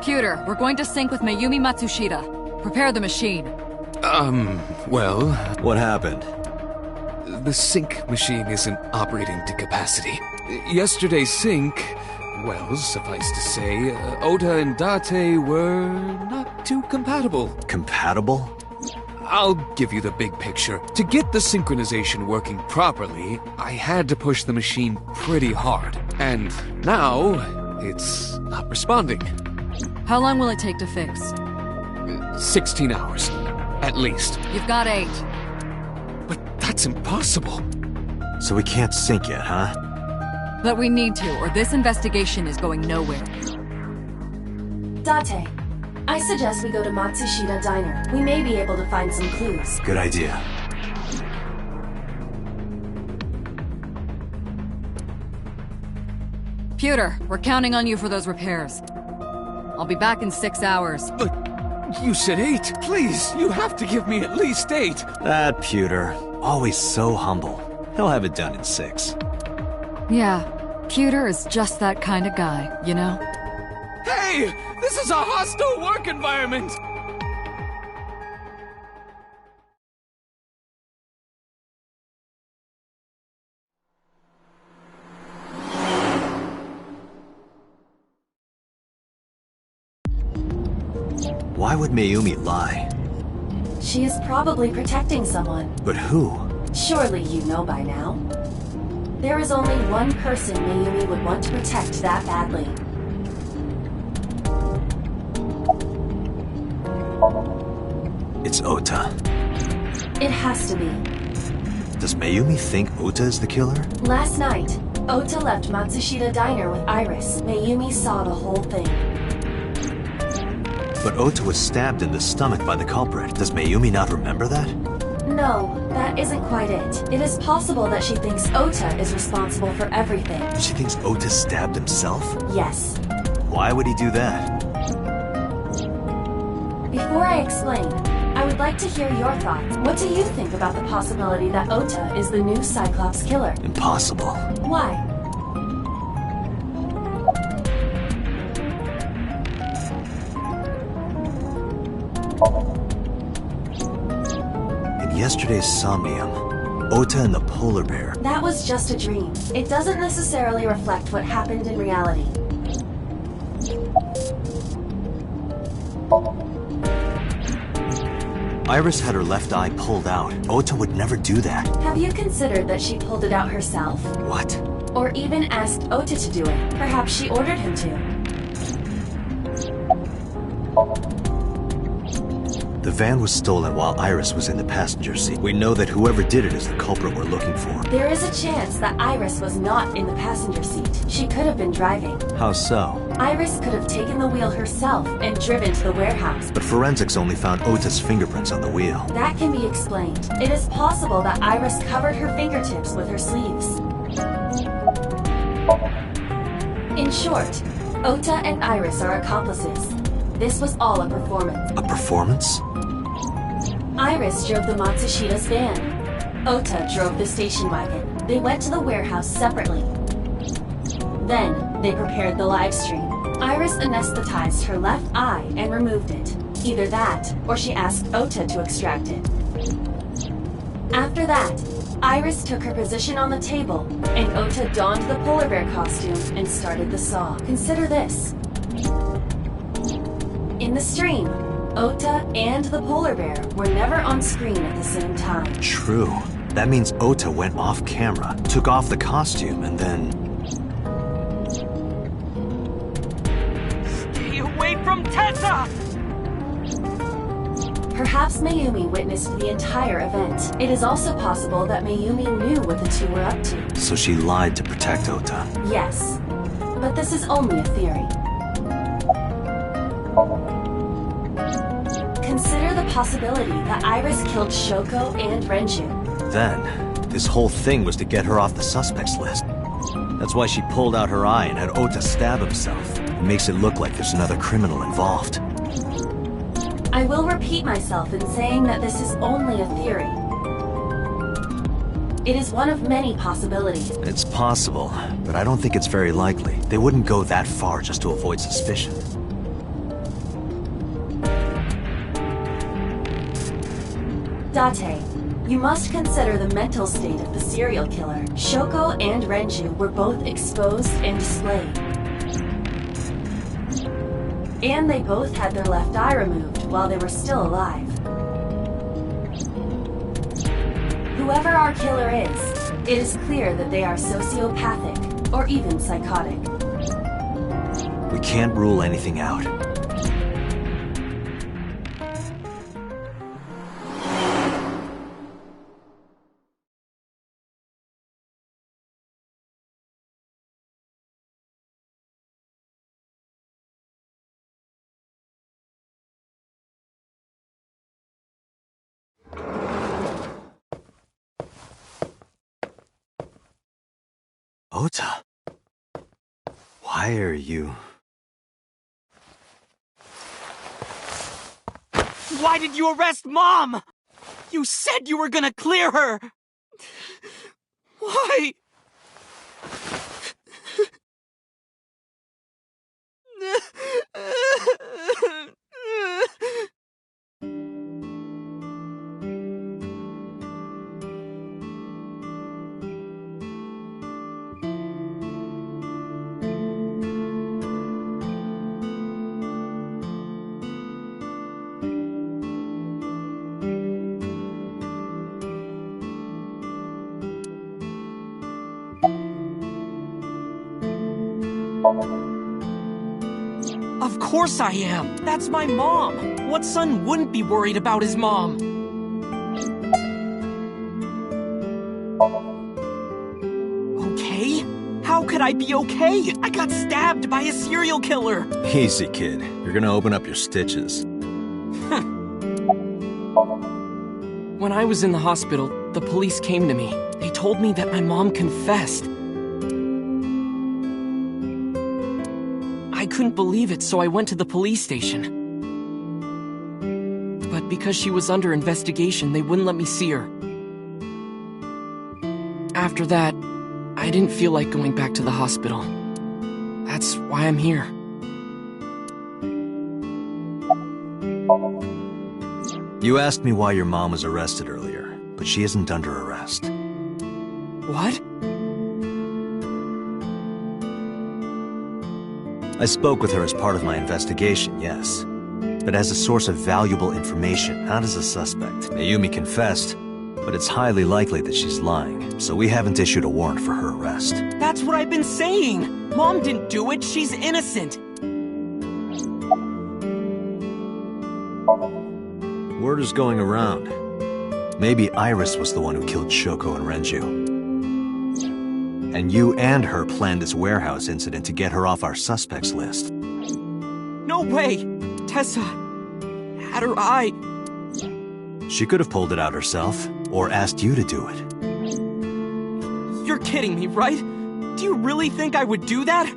Computer, we're going to sync with Mayumi Matsushita. Prepare the machine. Well... What happened? The sync machine isn't operating to capacity. Yesterday's sync... Well, suffice to say, Ota and Date were not too compatible. Compatible? I'll give you the big picture. To get the synchronization working properly, I had to push the machine pretty hard. And now, it's not responding. How long will it take to fix? 16 hours, at least. You've got 8. But that's impossible. So we can't sync yet, huh? But we need to, or this investigation is going nowhere. Date, I suggest we go to Matsushita Diner. We may be able to find some clues. Good idea. Computer, we're counting on you for those repairs. I'll be back in 6 hours. But you said 8. Please, you have to give me at least 8. That Pewter, always so humble. He'll have it done in 6. Yeah, Pewter is just that kind of guy, you know? Hey! This is a hostile work environment! Why would Mayumi lie? She is probably protecting someone. But who? Surely you know by now. There is only one person Mayumi would want to protect that badly. It's Ota. It has to be. Does Mayumi think Ota is the killer? Last night, Ota left Matsushita Diner with Iris. Mayumi saw the whole thing. But Ota was stabbed in the stomach by the culprit. Does Mayumi not remember that? No, that isn't quite it. It is possible that she thinks Ota is responsible for everything. She thinks Ota stabbed himself? Yes. Why would he do that? Before I explain, I would like to hear your thoughts. What do you think about the possibility that Ota is the new Cyclops killer? Impossible. Why? In yesterday's somnium, Ota and the polar bear. That was just a dream. It doesn't necessarily reflect what happened in reality. Iris had her left eye pulled out. Ota would never do that. Have you considered that she pulled it out herself? What? Or even asked Ota to do it? Perhaps she ordered him to. The van was stolen while Iris was in the passenger seat. We know that whoever did it is the culprit we're looking for. There is a chance that Iris was not in the passenger seat. She could have been driving. How so? Iris could have taken the wheel herself and driven to the warehouse. But forensics only found Ota's fingerprints on the wheel. That can be explained. It is possible that Iris covered her fingertips with her sleeves. In short, Ota and Iris are accomplices. This was all a performance. A performance? Iris drove the Matsushita's van. Ota drove the station wagon. They went to the warehouse separately. Then, they prepared the live stream. Iris anesthetized her left eye and removed it. Either that, or she asked Ota to extract it. After that, Iris took her position on the table, and Ota donned the polar bear costume and started the saw. Consider this. In the stream, Ota and the polar bear were never on screen at the same time. True. That means Ota went off camera, took off the costume, and then... Stay away from Tessa! Her Perhaps Mayumi witnessed the entire event. It is also possible that Mayumi knew what the two were up to. So she lied to protect Ota. Yes, but this is only a theory. Consider the possibility that Iris killed Shoko and Renju. Then, this whole thing was to get her off the suspects list. That's why she pulled out her eye and had Ota stab himself. It makes it look like there's another criminal involved. I will repeat myself in saying that this is only a theory. It is one of many possibilities. It's possible, but I don't think it's very likely. They wouldn't go that far just to avoid suspicion. Date, you must consider the mental state of the serial killer. Shoko and Renju were both exposed and displayed. And they both had their left eye removed while they were still alive. Whoever our killer is, it is clear that they are sociopathic or even psychotic. We can't rule anything out. Ota, why are you... Why did you arrest Mom? You said you were gonna clear her! Why? Of course I am! That's my mom! What son wouldn't be worried about his mom? Okay? How could I be okay? I got stabbed by a serial killer! Easy, kid. You're gonna open up your stitches. When I was in the hospital, the police came to me. They told me that my mom confessed. I couldn't believe it, so I went to the police station. But because she was under investigation, they wouldn't let me see her. After that, I didn't feel like going back to the hospital. That's why I'm here. You asked me why your mom was arrested earlier, but she isn't under arrest. What? I spoke with her as part of my investigation, yes. But as a source of valuable information, not as a suspect. Mayumi confessed, but it's highly likely that she's lying, so we haven't issued a warrant for her arrest. That's what I've been saying! Mom didn't do it, she's innocent! Word is going around. Maybe Iris was the one who killed Shoko and Renju. And you and her planned this warehouse incident to get her off our suspects list. No way! Tessa had her eye. She could have pulled it out herself, or asked you to do it. You're kidding me, right? Do you really think I would do that?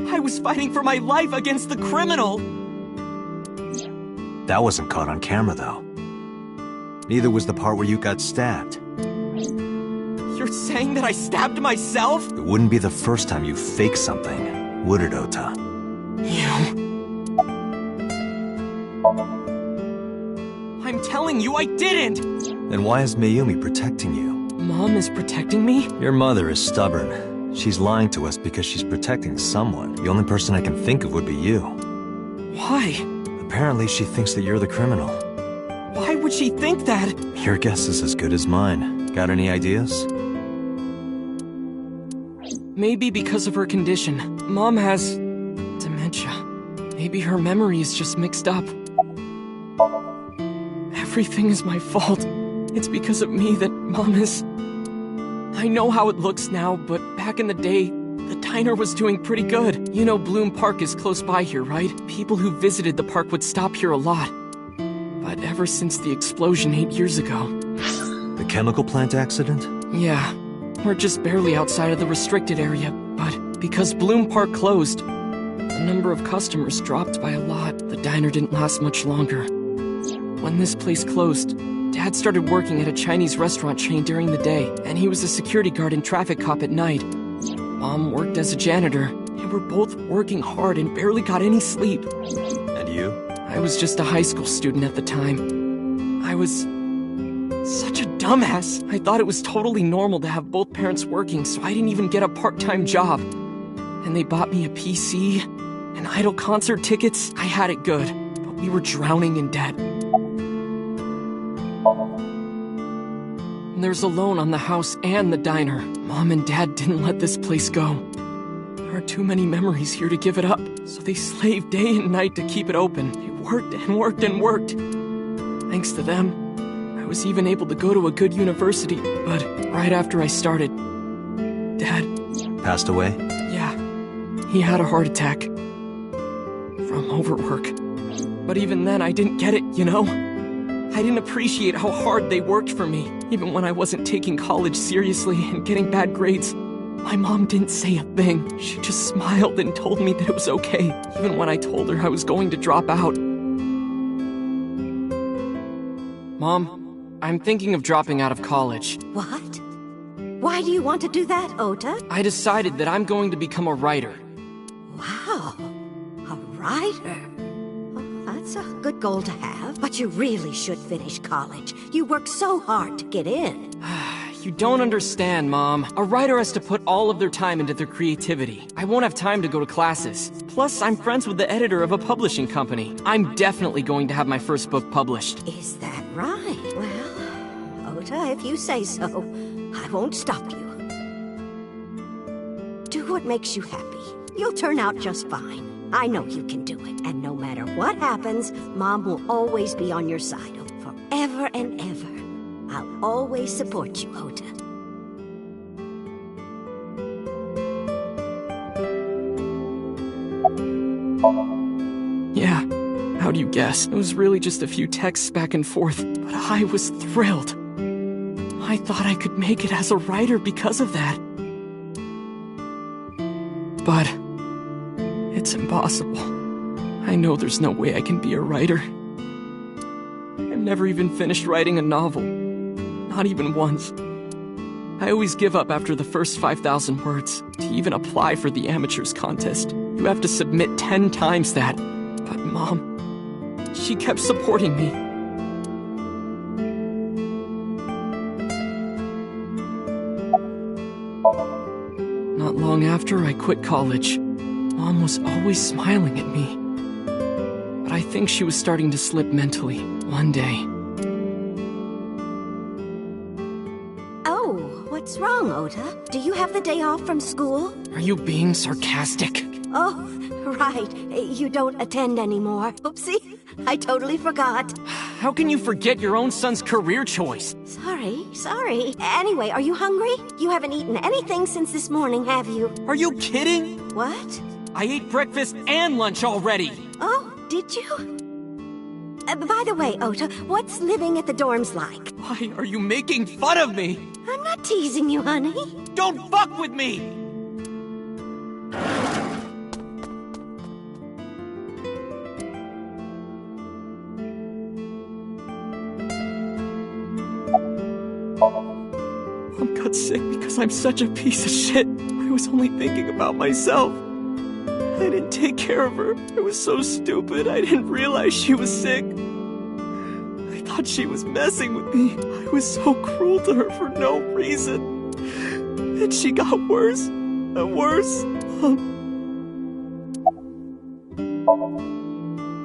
I was fighting for my life against the criminal! That wasn't caught on camera, though. Neither was the part where you got stabbed. You're saying that I stabbed myself? It wouldn't be the first time you faked something, would it, Ota? I'm telling you I didn't! Then why is Mayumi protecting you? Mom is protecting me? Your mother is stubborn. She's lying to us because she's protecting someone. The only person I can think of would be you. Why? Apparently she thinks that you're the criminal. Why would she think that? Your guess is as good as mine. Got any ideas? Maybe because of her condition. Mom has dementia. Maybe her memory is just mixed up. Everything is my fault. It's because of me that Mom is... I know how it looks now, but back in the day, the diner was doing pretty good. You know Bloom Park is close by here, right? People who visited the park would stop here a lot. But ever since the explosion 8 years ago... The chemical plant accident? Yeah, we're just barely outside of the restricted area, but because Bloom Park closed, the number of customers dropped by a lot. The diner didn't last much longer. When this place closed, Dad started working at a Chinese restaurant chain during the day, and he was a security guard and traffic cop at night. Mom worked as a janitor, and we're both working hard and barely got any sleep. And you? I was just a high school student at the time. I was such a dumbass. I thought it was totally normal to have both parents working, so I didn't even get a part-time job. And they bought me a PC and idol concert tickets. I had it good, but we were drowning in debt. There's a loan on the house and the diner. Mom and Dad didn't let this place go. There are too many memories here to give it up, so they slaved day and night to keep it open. They worked and worked and worked. Thanks to them, I was even able to go to a good university. But right after I started, Dad... Passed away? Yeah. He had a heart attack. From overwork. But even then, I didn't get it, you know? I didn't appreciate how hard they worked for me, even when I wasn't taking college seriously and getting bad grades. My mom didn't say a thing. She just smiled and told me that it was okay, even when I told her I was going to drop out. Mom, I'm thinking of dropping out of college. What? Why do you want to do that, Ota? I decided that I'm going to become a writer. Wow, a writer? That's a good goal to have, but you really should finish college. You worked so hard to get in. You don't understand, Mom. A writer has to put all of their time into their creativity. I won't have time to go to classes. Plus, I'm friends with the editor of a publishing company. I'm definitely going to have my first book published. Is that right? Well, Ota, if you say so, I won't stop you. Do what makes you happy. You'll turn out just fine. I know you can do it, and no matter what happens, Mom will always be on your side, forever and ever. I'll always support you, Ota. Yeah, how'd you guess? It was really just a few texts back and forth, but I was thrilled. I thought I could make it as a writer because of that. But... it's impossible. I know there's no way I can be a writer. I've never even finished writing a novel. Not even once. I always give up after the first 5,000 words. To even apply for the amateurs contest, you have to submit 10 times that. But Mom, she kept supporting me. Not long after I quit college, Mom was always smiling at me. But I think she was starting to slip mentally one day. Oh, what's wrong, Ota? Do you have the day off from school? Are you being sarcastic? Oh, right. You don't attend anymore. Oopsie, I totally forgot. How can you forget your own son's career choice? Sorry. Anyway, are you hungry? You haven't eaten anything since this morning, have you? Are you kidding? What? I ate breakfast and lunch already! Oh, did you? By the way, Ota, what's living at the dorms like? Why are you making fun of me? I'm not teasing you, honey. Don't fuck with me! Mom got sick because I'm such a piece of shit. I was only thinking about myself. I didn't take care of her. I was so stupid, I didn't realize she was sick. I thought she was messing with me. I was so cruel to her for no reason. And she got worse and worse.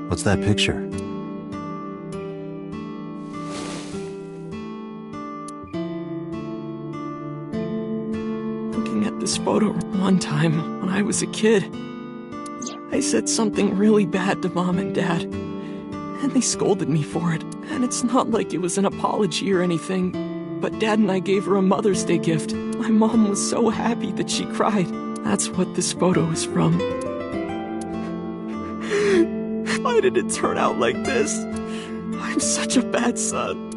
What's that picture? Looking at this photo one time when I was a kid, I said something really bad to Mom and Dad, and they scolded me for it. And it's not like it was an apology or anything. But Dad and I gave her a Mother's Day gift. My mom was so happy that she cried. That's what this photo is from. Why did it turn out like this? I'm such a bad son.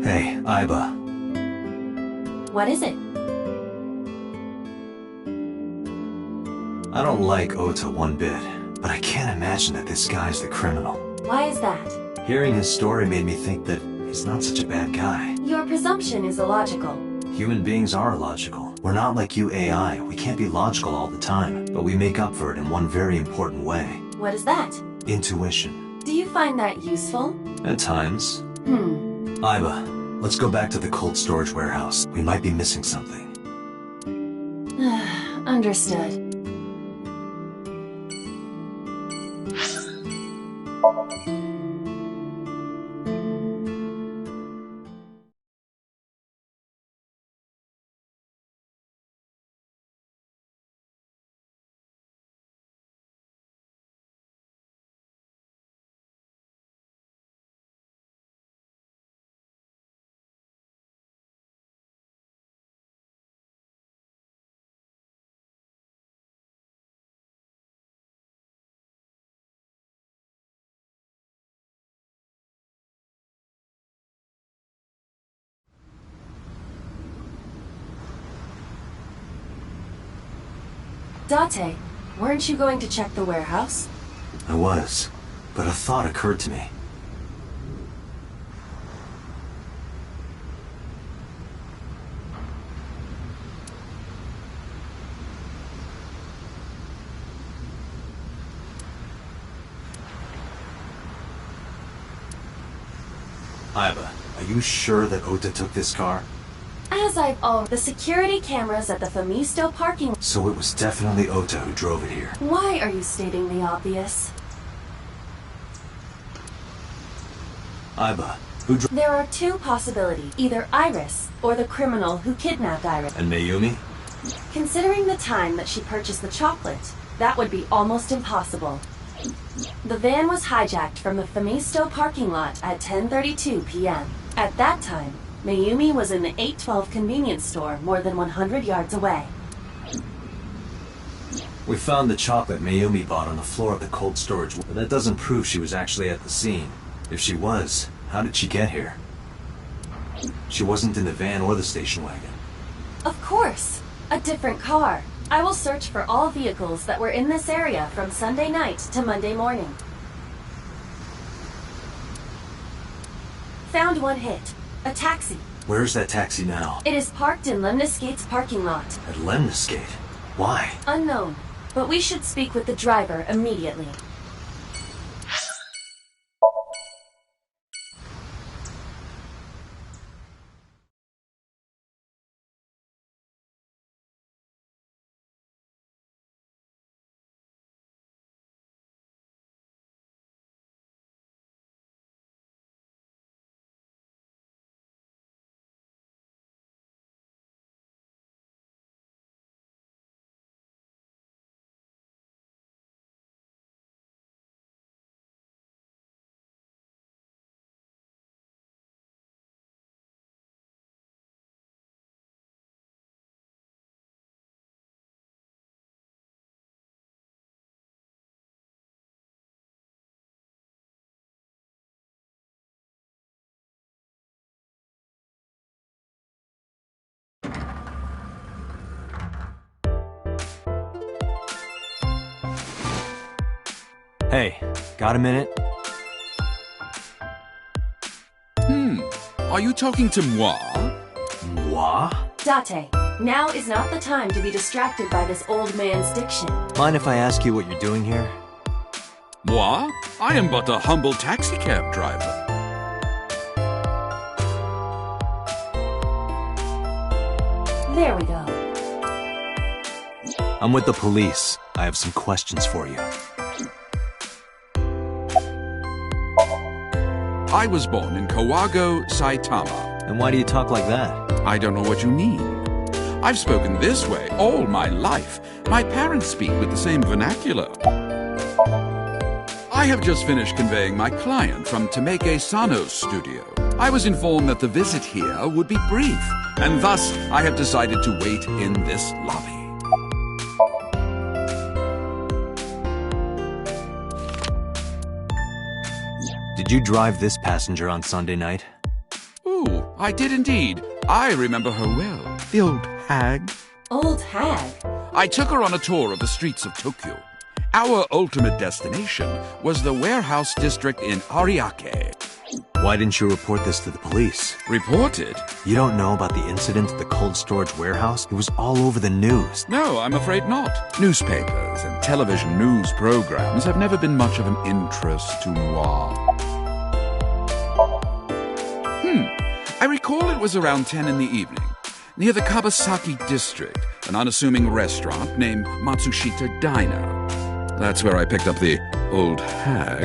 Hey, Aiba. What is it? I don't like Ota one bit, but I can't imagine that this guy's the criminal. Why is that? Hearing his story made me think that he's not such a bad guy. Your presumption is illogical. Human beings are illogical. We're not like you AI. We can't be logical all the time, but we make up for it in one very important way. What is that? Intuition. Do you find that useful? At times. Aiba, let's go back to the cold storage warehouse. We might be missing something. Understood. Date, weren't you going to check the warehouse? I was, but a thought occurred to me. Aiba, are you sure that Ota took this car? As the security cameras at the Famisto parking... So it was definitely Ota who drove it here. Why are you stating the obvious? Aiba, who drove... There are two possibilities. Either Iris, or the criminal who kidnapped Iris. And Mayumi? Considering the time that she purchased the chocolate, that would be almost impossible. The van was hijacked from the Famisto parking lot at 10:32 p.m. At that time, Mayumi was in the 812 convenience store more than 100 yards away. We found the chocolate Mayumi bought on the floor of the cold storage, but that doesn't prove she was actually at the scene. If she was, how did she get here? She wasn't in the van or the station wagon. Of course! A different car. I will search for all vehicles that were in this area from Sunday night to Monday morning. Found one hit. A taxi. Where's that taxi now? It is parked in Lemniscate's parking lot. At Lemniscate? Why? Unknown, but we should speak with the driver immediately. Hey, got a minute? Are you talking to moi? Moi? Date, now is not the time to be distracted by this old man's diction. Mind if I ask you what you're doing here? Moi? I am but a humble taxicab driver. There we go. I'm with the police. I have some questions for you. I was born in Kawago, Saitama. And why do you talk like that? I don't know what you mean. I've spoken this way all my life. My parents speak with the same vernacular. I have just finished conveying my client from Tameke Sano's studio. I was informed that the visit here would be brief, and thus I have decided to wait in this lobby. Did you drive this passenger on Sunday night? Ooh, I did indeed. I remember her well. The old hag. Old hag? I took her on a tour of the streets of Tokyo. Our ultimate destination was the warehouse district in Ariake. Why didn't you report this to the police? Reported? You don't know about the incident at the cold storage warehouse? It was all over the news. No, I'm afraid not. Newspapers and television news programs have never been much of an interest to moi. I recall it was around 10 in the evening, near the Kabasaki district, an unassuming restaurant named Matsushita Diner. That's where I picked up the old hag.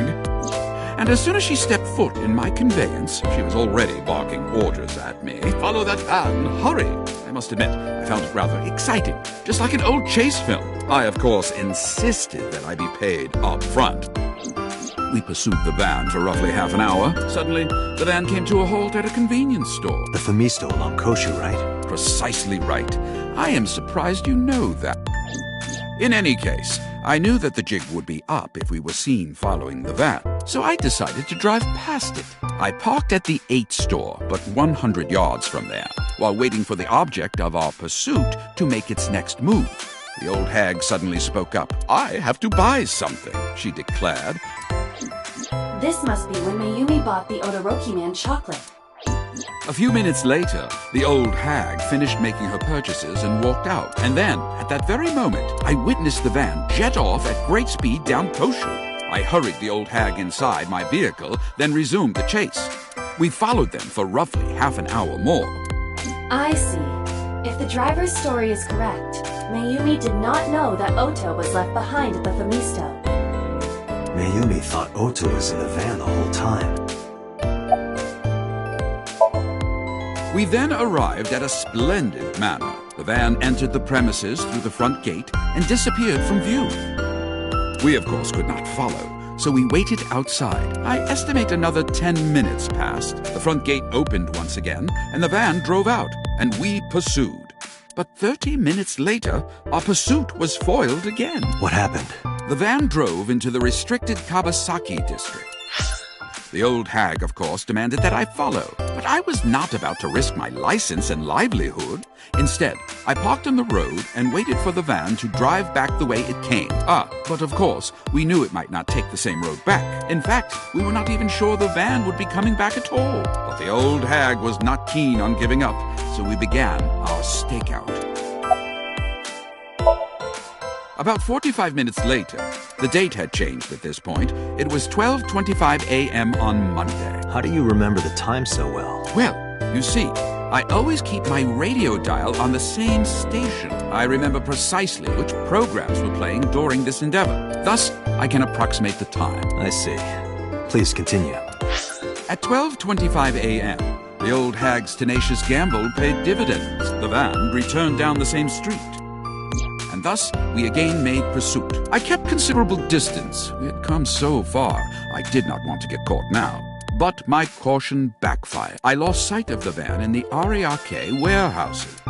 And as soon as she stepped foot in my conveyance, she was already barking orders at me. Follow that van, hurry! I must admit, I found it rather exciting, just like an old chase film. I, of course, insisted that I be paid up front. We pursued the van for roughly half an hour. Suddenly, the van came to a halt at a convenience store. The Famisto along Koshu, right? Precisely right. I am surprised you know that. In any case, I knew that the jig would be up if we were seen following the van, so I decided to drive past it. I parked at the 8 store, but 100 yards from there, while waiting for the object of our pursuit to make its next move. The old hag suddenly spoke up. "I have to buy something," she declared. This must be when Mayumi bought the Odoroki Man chocolate. A few minutes later, the old hag finished making her purchases and walked out. And then, at that very moment, I witnessed the van jet off at great speed down Koshu. I hurried the old hag inside my vehicle, then resumed the chase. We followed them for roughly half an hour more. I see. If the driver's story is correct, Mayumi did not know that Ota was left behind at the Famisto. Mayumi thought Ota was in the van the whole time. We then arrived at a splendid manor. The van entered the premises through the front gate and disappeared from view. We, of course, could not follow, so we waited outside. I estimate another 10 minutes passed. The front gate opened once again, and the van drove out, and we pursued. But 30 minutes later, our pursuit was foiled again. What happened? The van drove into the restricted Kabasaki district. The old hag, of course, demanded that I follow, but I was not about to risk my license and livelihood. Instead, I parked on the road and waited for the van to drive back the way it came. But of course, we knew it might not take the same road back. In fact, we were not even sure the van would be coming back at all. But the old hag was not keen on giving up, so we began our stakeout. About 45 minutes later, the date had changed at this point. It was 12:25 a.m. on Monday. How do you remember the time so well? Well, you see, I always keep my radio dial on the same station. I remember precisely which programs were playing during this endeavor. Thus, I can approximate the time. I see. Please continue. At 12:25 a.m., the old hag's tenacious gamble paid dividends. The van returned down the same street. And thus, we again made pursuit. I kept considerable distance. We had come so far, I did not want to get caught now. But my caution backfired. I lost sight of the van in the Ariake warehouses.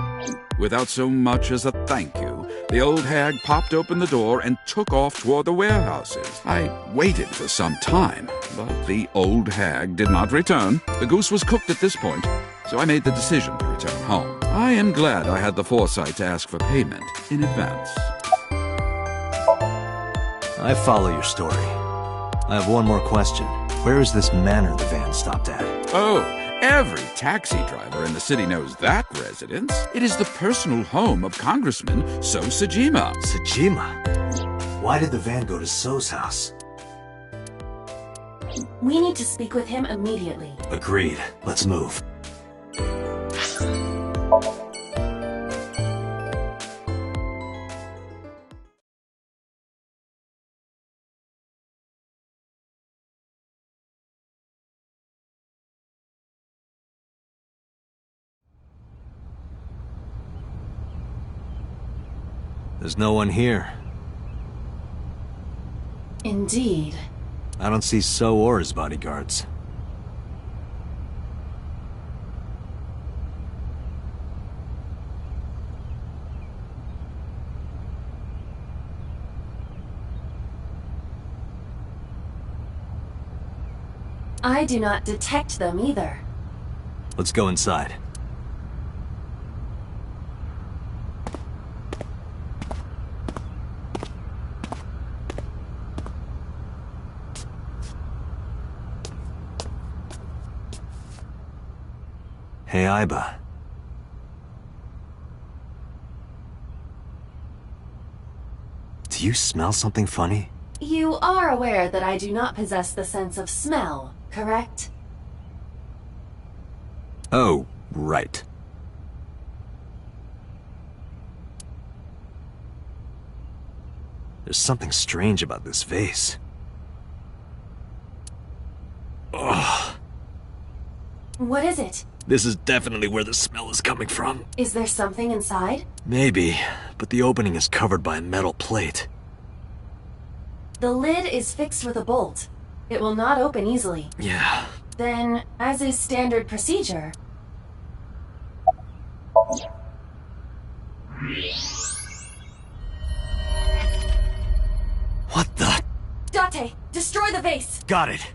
Without so much as a thank you, the old hag popped open the door and took off toward the warehouses. I waited for some time, but the old hag did not return. The goose was cooked at this point, so I made the decision to return home. I am glad I had the foresight to ask for payment in advance. I follow your story. I have one more question. Where is this manor the van stopped at? Oh, every taxi driver in the city knows that residence. It is the personal home of Congressman So Sajima. Sajima? Why did the van go to So's house? We need to speak with him immediately. Agreed. Let's move. There's no one here. Indeed. I don't see So or his bodyguards. I do not detect them either. Let's go inside. Hey, Aiba. Do you smell something funny? You are aware that I do not possess the sense of smell, correct? Oh, right. There's something strange about this vase. Ugh. What is it? This is definitely where the smell is coming from. Is there something inside? Maybe, but the opening is covered by a metal plate. The lid is fixed with a bolt. It will not open easily. Yeah. Then, as is standard procedure... What the? Date, destroy the vase! Got it.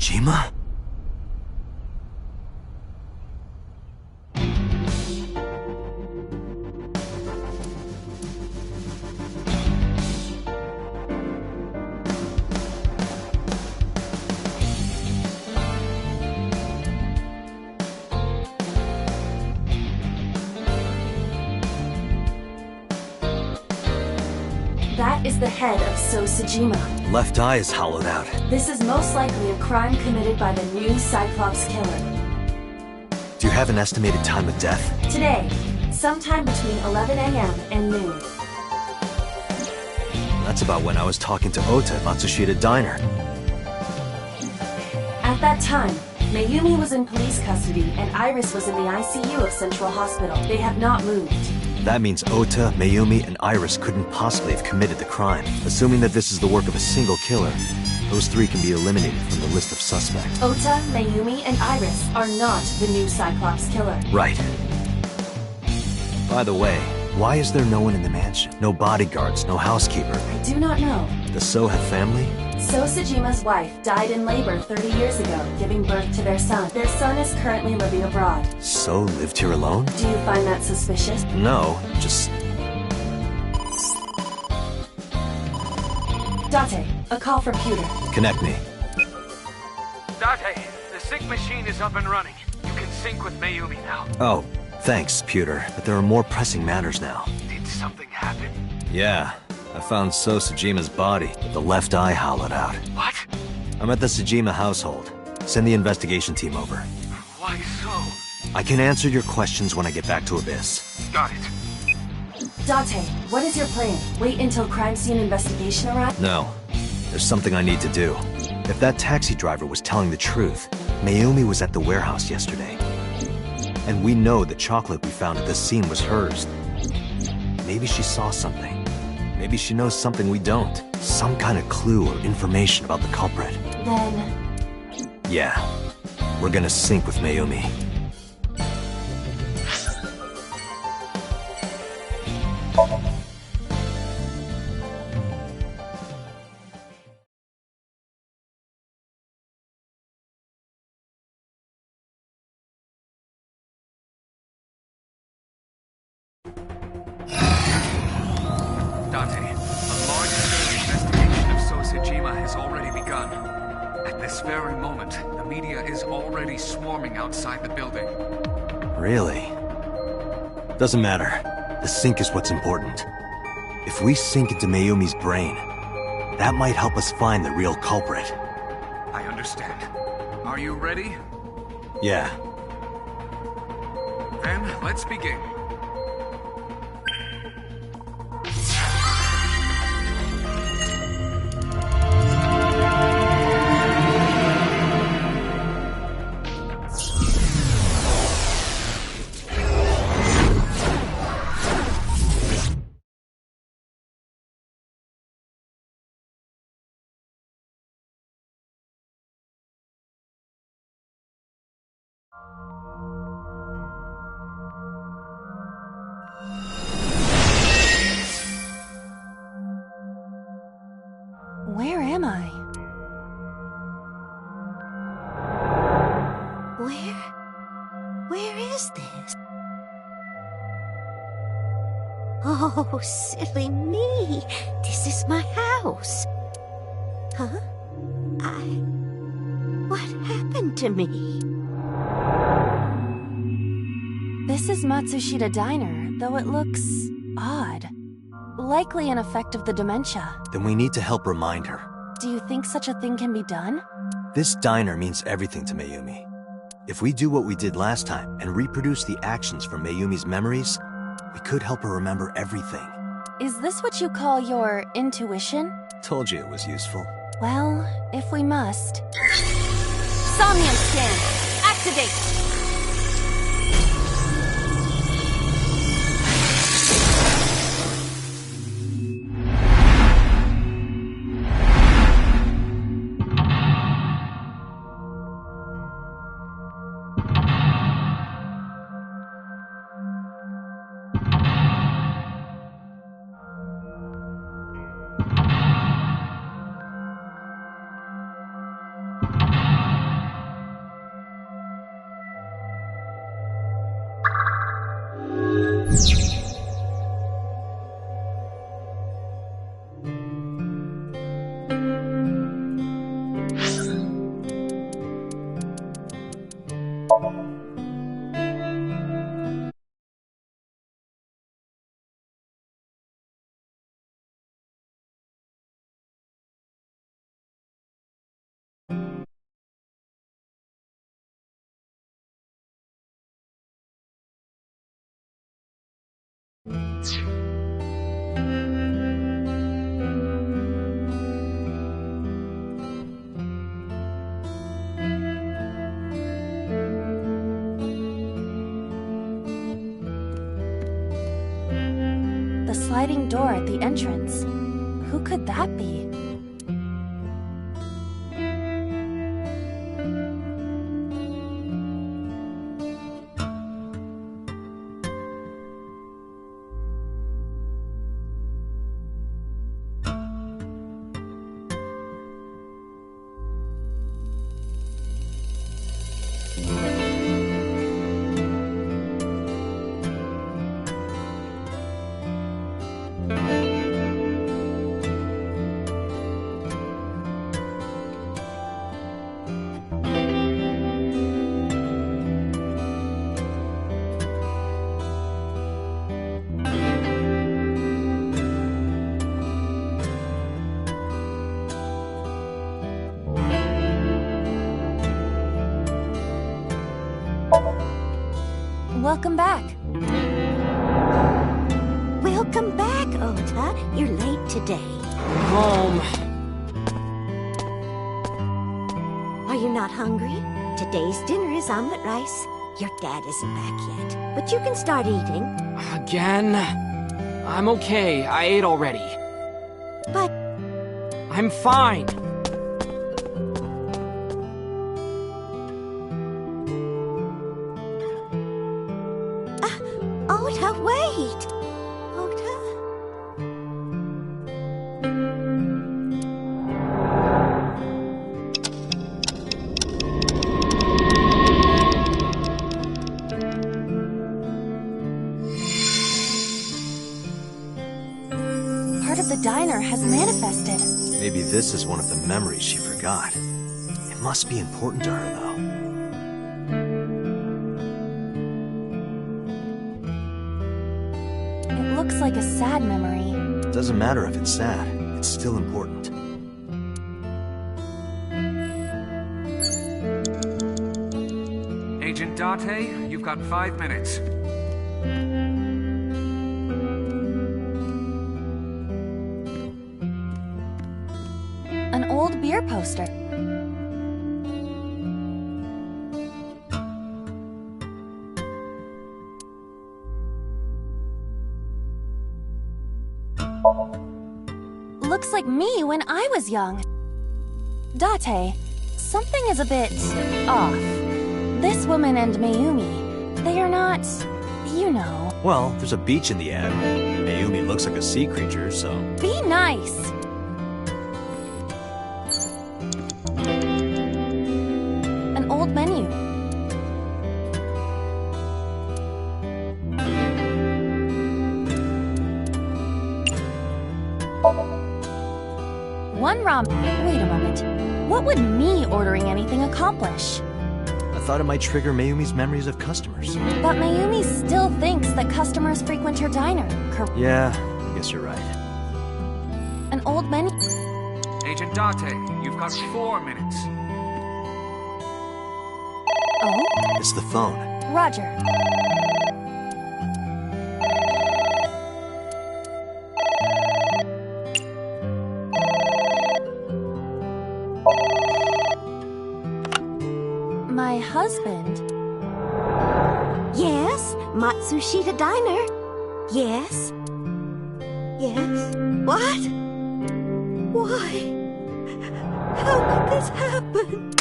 Sojima? That is the head of Sojima. Left eye is hollowed out. This is most likely a crime committed by the new Cyclops killer. Do you have an estimated time of death? Today, sometime between 11 a.m. and noon. That's about when I was talking to Ota at Matsushita Diner. At that time, Mayumi was in police custody and Iris was in the ICU of Central Hospital. They have not moved. That means Ota, Mayumi, and Iris couldn't possibly have committed the crime. Assuming that this is the work of a single killer, those three can be eliminated from the list of suspects. Ota, Mayumi, and Iris are not the new Cyclops killer. Right. By the way, why is there no one in the mansion? No bodyguards, no housekeeper. I do not know. Does So have family? Sojima's wife died in labor 30 years ago, giving birth to their son. Their son is currently living abroad. So lived here alone? Do you find that suspicious? No, just... Date, a call from Pewter. Connect me. Date, the sync machine is up and running. You can sync with Mayumi now. Oh, thanks, Pewter. But there are more pressing matters now. Did something happen? Yeah. I found Sojima's body, with the left eye hollowed out. What? I'm at the Sojima household. Send the investigation team over. Why so? I can answer your questions when I get back to Abyss. Got it. Date, what is your plan? Wait until crime scene investigation arrives? No. There's something I need to do. If that taxi driver was telling the truth, Mayumi was at the warehouse yesterday. And we know the chocolate we found at the scene was hers. Maybe she saw something. Maybe she knows something we don't. Some kind of clue or information about the culprit. Then... Yeah. We're gonna sync with Mayumi. Date, a large-scale investigation of Sojima has already begun. At this very moment, the media is already swarming outside the building. Really? Doesn't matter. The sync is what's important. If we sink into Mayumi's brain, that might help us find the real culprit. I understand. Are you ready? Yeah. Then, let's begin. Where am I? Where is this? Oh, silly me. This is my house. Huh? What happened to me? This is Matsushita Diner, though it looks odd. Likely an effect of the dementia. Then we need to help remind her. Do you think such a thing can be done? This diner means everything to Mayumi. If we do what we did last time and reproduce the actions from Mayumi's memories, we could help her remember everything. Is this what you call your intuition? Told you it was useful. Well, if we must. Somnium scan! Activate! The sliding door at the entrance. Who could that be? Welcome back. Welcome back, Ota. You're late today. Home. Are you not hungry? Today's dinner is omelet rice. Your dad isn't back yet, but you can start eating. Again? I'm okay. I ate already. But... I'm fine. Ota, wait! Ota? Part of the diner has manifested. Maybe this is one of the memories she forgot. It must be important to her, though. Looks like a sad memory. Doesn't matter if it's sad. It's still important. Agent Date, you've got 5 minutes. An old beer poster. Looks like me when I was young. Date, something is a bit off. This woman and Mayumi, they are not, you know. Well, there's a beach in the ad. Mayumi looks like a sea creature, so... Be nice. An old menu. One ramen. Wait a moment. What would me ordering anything accomplish? I thought it might trigger Mayumi's memories of customers. But Mayumi still thinks that customers frequent her diner. Yeah, I guess you're right. An old menu. Agent Date, you've got 4 minutes. Oh? It's the phone. Roger. My husband. Yes, Matsushita Diner. Yes. Yes. What? Why? How could this happen?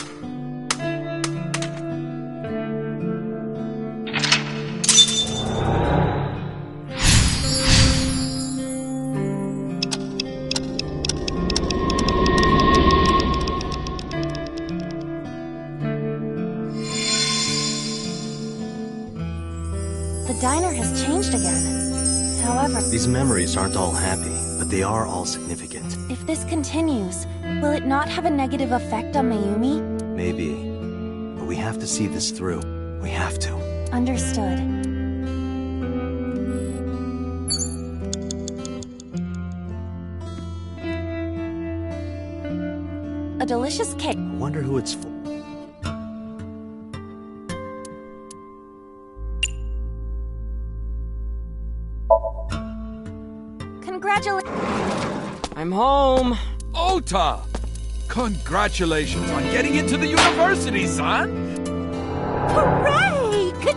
The diner has changed again. However, These memories aren't all happy, but they are all significant. if this continues, will it not have a negative effect on Mayumi? Maybe. But we have to see this through. We have to. Understood. A delicious cake. I wonder who it's for. Congratulations. I'm home. Ota! Congratulations on getting into the university, son! Hooray! Good.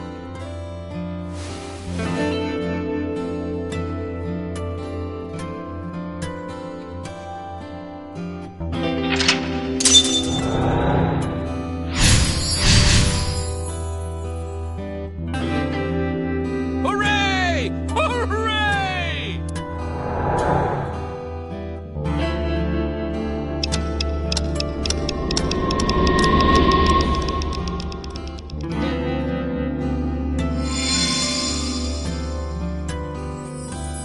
Hooray! Hooray!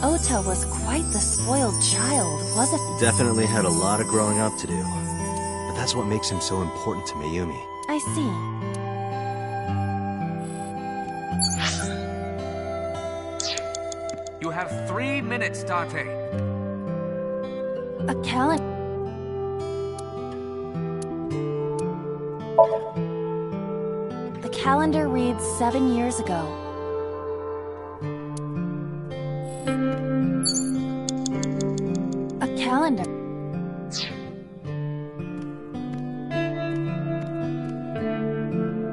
Ota was quite the spoiled child, wasn't he? Definitely had a lot of growing up to do. But that's what makes him so important to Mayumi. I see. You have 3 minutes, Date. A calendar. The calendar reads 7 years ago. A calendar.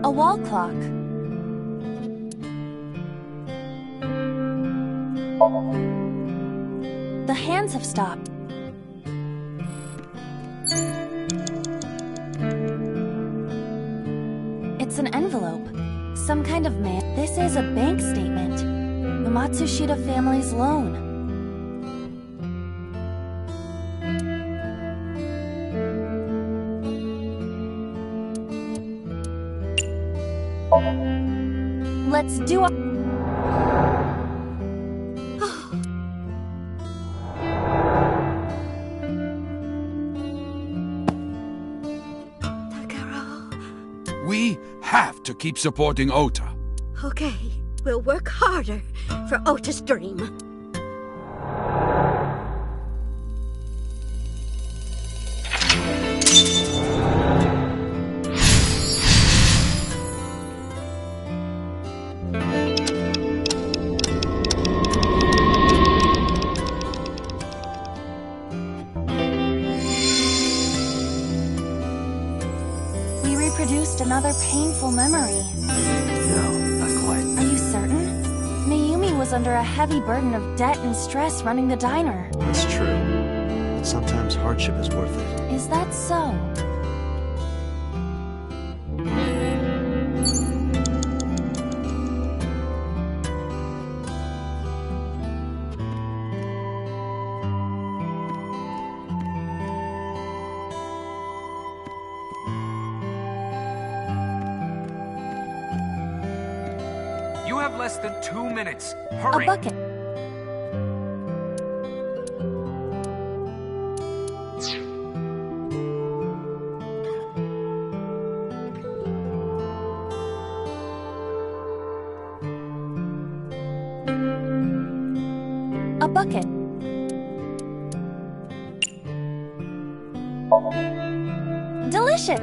A wall clock. The hands have stopped. It's an envelope. Some kind of mail. This is a bank statement. The Matsushita family's loan. Let's do a... Takaro. We have to keep supporting Ota. Okay, we'll work harder for Ota's dream. another painful memory. No, not quite. Are you certain? Mayumi was under a heavy burden of debt and stress running the diner. That's true. But sometimes hardship is worth it. Is that so? You have less than 2 minutes. A Hurry! bucket. A bucket. Delicious.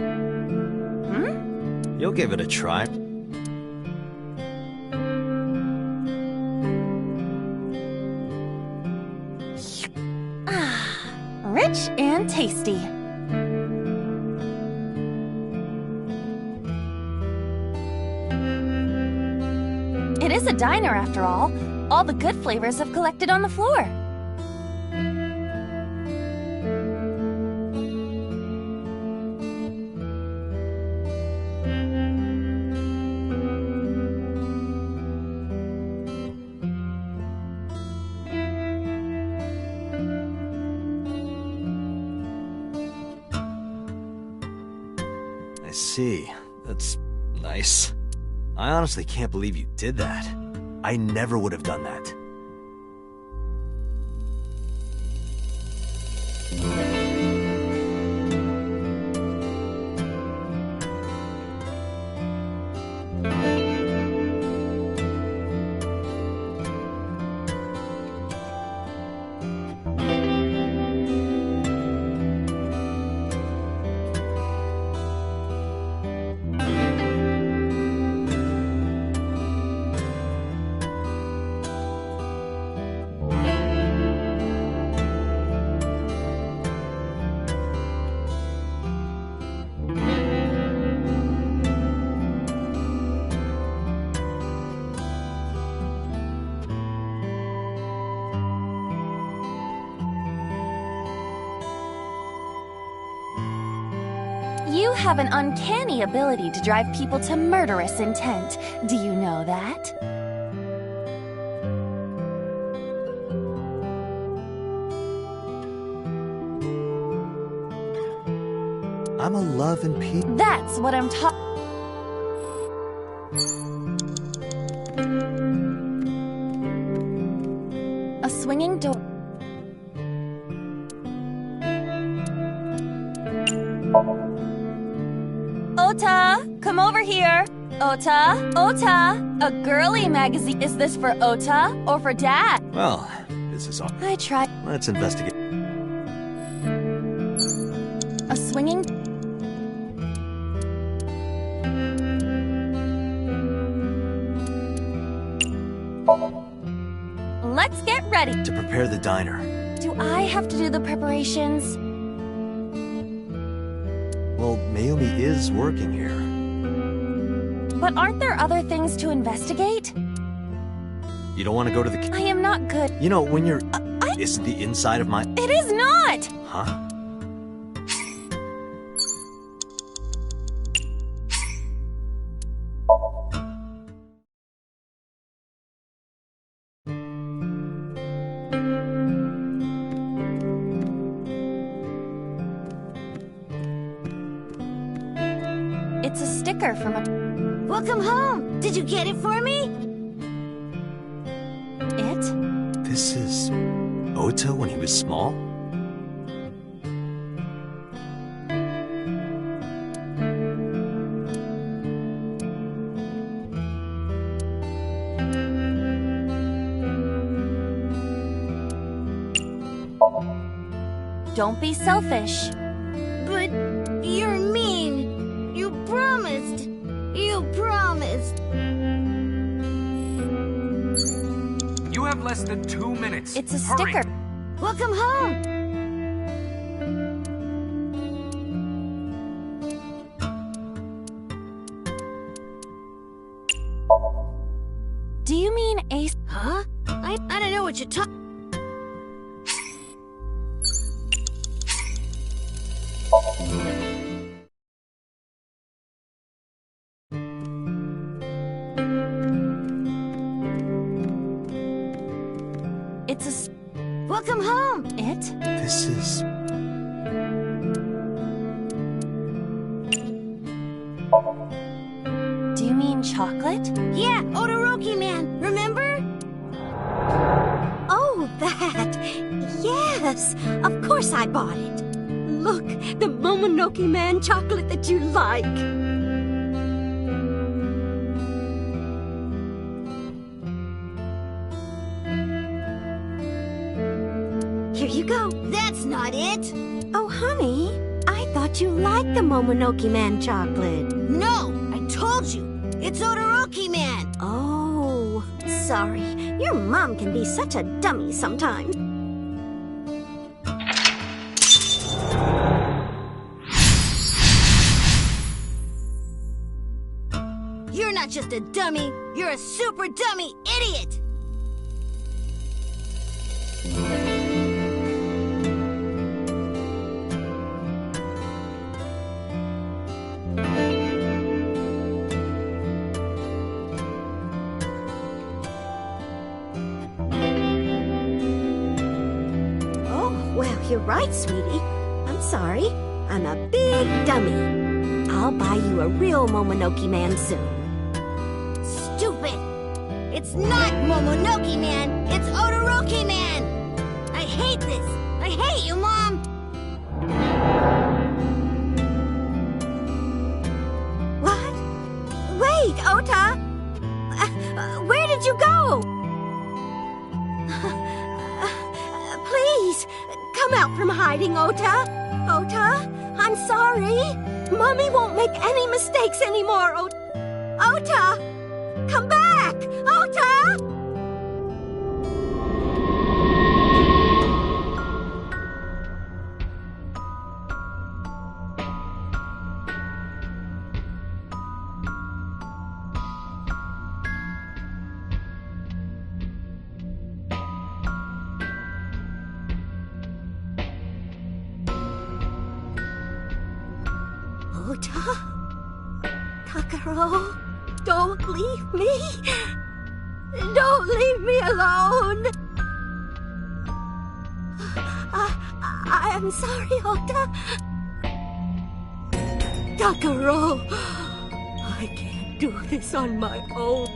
You'll give it a try. Rich and tasty. It is a diner after all. All the good flavors have collected on the floor. I see. That's nice. I honestly can't believe you did that. I never would have done that. You have an uncanny ability to drive people to murderous intent. Do you know that? I'm a love and peace. That's what I'm talking. A swinging door. Ota, come over here. Ota, Ota, a girly magazine. Is this for Ota or for Dad? Well, this is all. I tried. Let's investigate. A swinging. Let's get ready. To prepare the diner. Do I have to do the preparations? Well, Mayumi is working here. But aren't there other things to investigate? You don't want to go to the... I am not good. You know, when you're... Isn't the inside of my... It is not! Huh? It's a sticker from a... Welcome home! Did you get it for me? It? This is... Ota when he was small? Don't be selfish. But you're mean. You promised. You promised. You have less than 2 minutes. It's a Hurry. sticker. Welcome home! Do you mean Ace? Huh? I don't know what you're talking. It's a... Welcome home. It? This is... Do you mean chocolate? Yeah, Todoroki Man, remember? Oh, that. Yes, of course I bought it. Look, the Momonoke Man chocolate that you like. Here you go. That's not it. Oh, honey, I thought you liked the Momonoke Man chocolate. No, I told you. It's Todoroki Man. Oh, sorry. Your mom can be such a dummy sometimes. You're not just a dummy. You're a super dummy idiot. You're right, sweetie. I'm sorry. I'm a big dummy. I'll buy you a real Momonoke Man soon. Stupid! It's not Momonoke Man! It's Todoroki Man! I hate this! I hate you, Mom! What? Wait, Ota! Where did you go? Please! Come out from hiding, Ota! Ota, I'm sorry. Mommy won't make any mistakes anymore, Ota! Come back! Ota! Ota? Takaro, don't leave me. Don't leave me alone. I am sorry, Ota. Takaro, I can't do this on my own.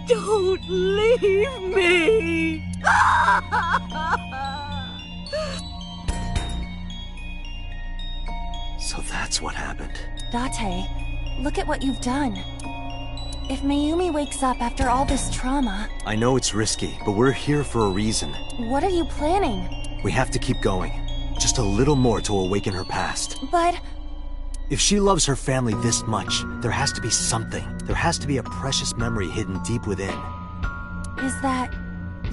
Don't leave me! So that's what happened. Date, look at what you've done. If Mayumi wakes up after all this trauma... I know it's risky, but we're here for a reason. What are you planning? We have to keep going. Just a little more to awaken her past. But... If she loves her family this much, there has to be something. There has to be a precious memory hidden deep within. Is that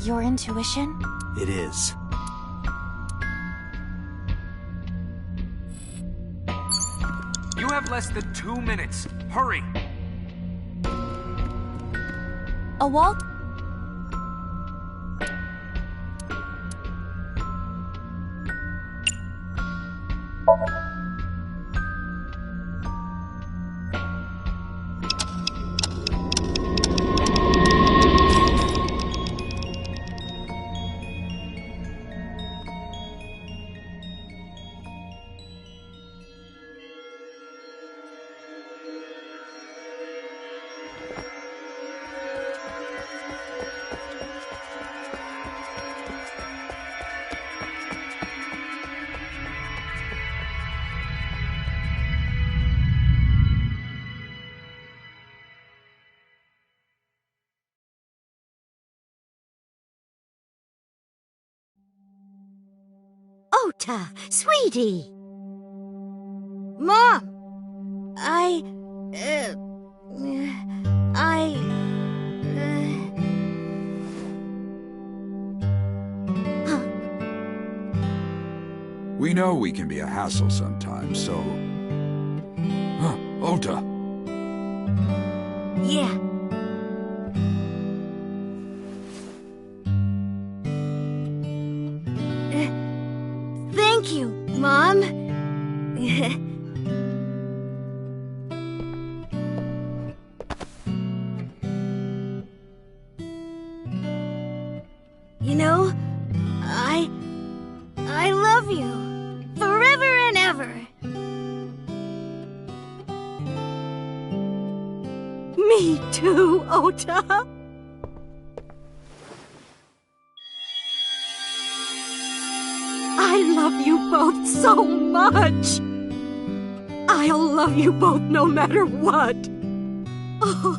your intuition? It is. You have less than 2 minutes. Hurry! A wall... Ota, sweetie! Mom! We know we can be a hassle sometimes, so Ota? Yeah. Thank you, Mom. You know, I love you forever and ever. Me too, Ota. I love you both so much. I'll love you both no matter what. Oh,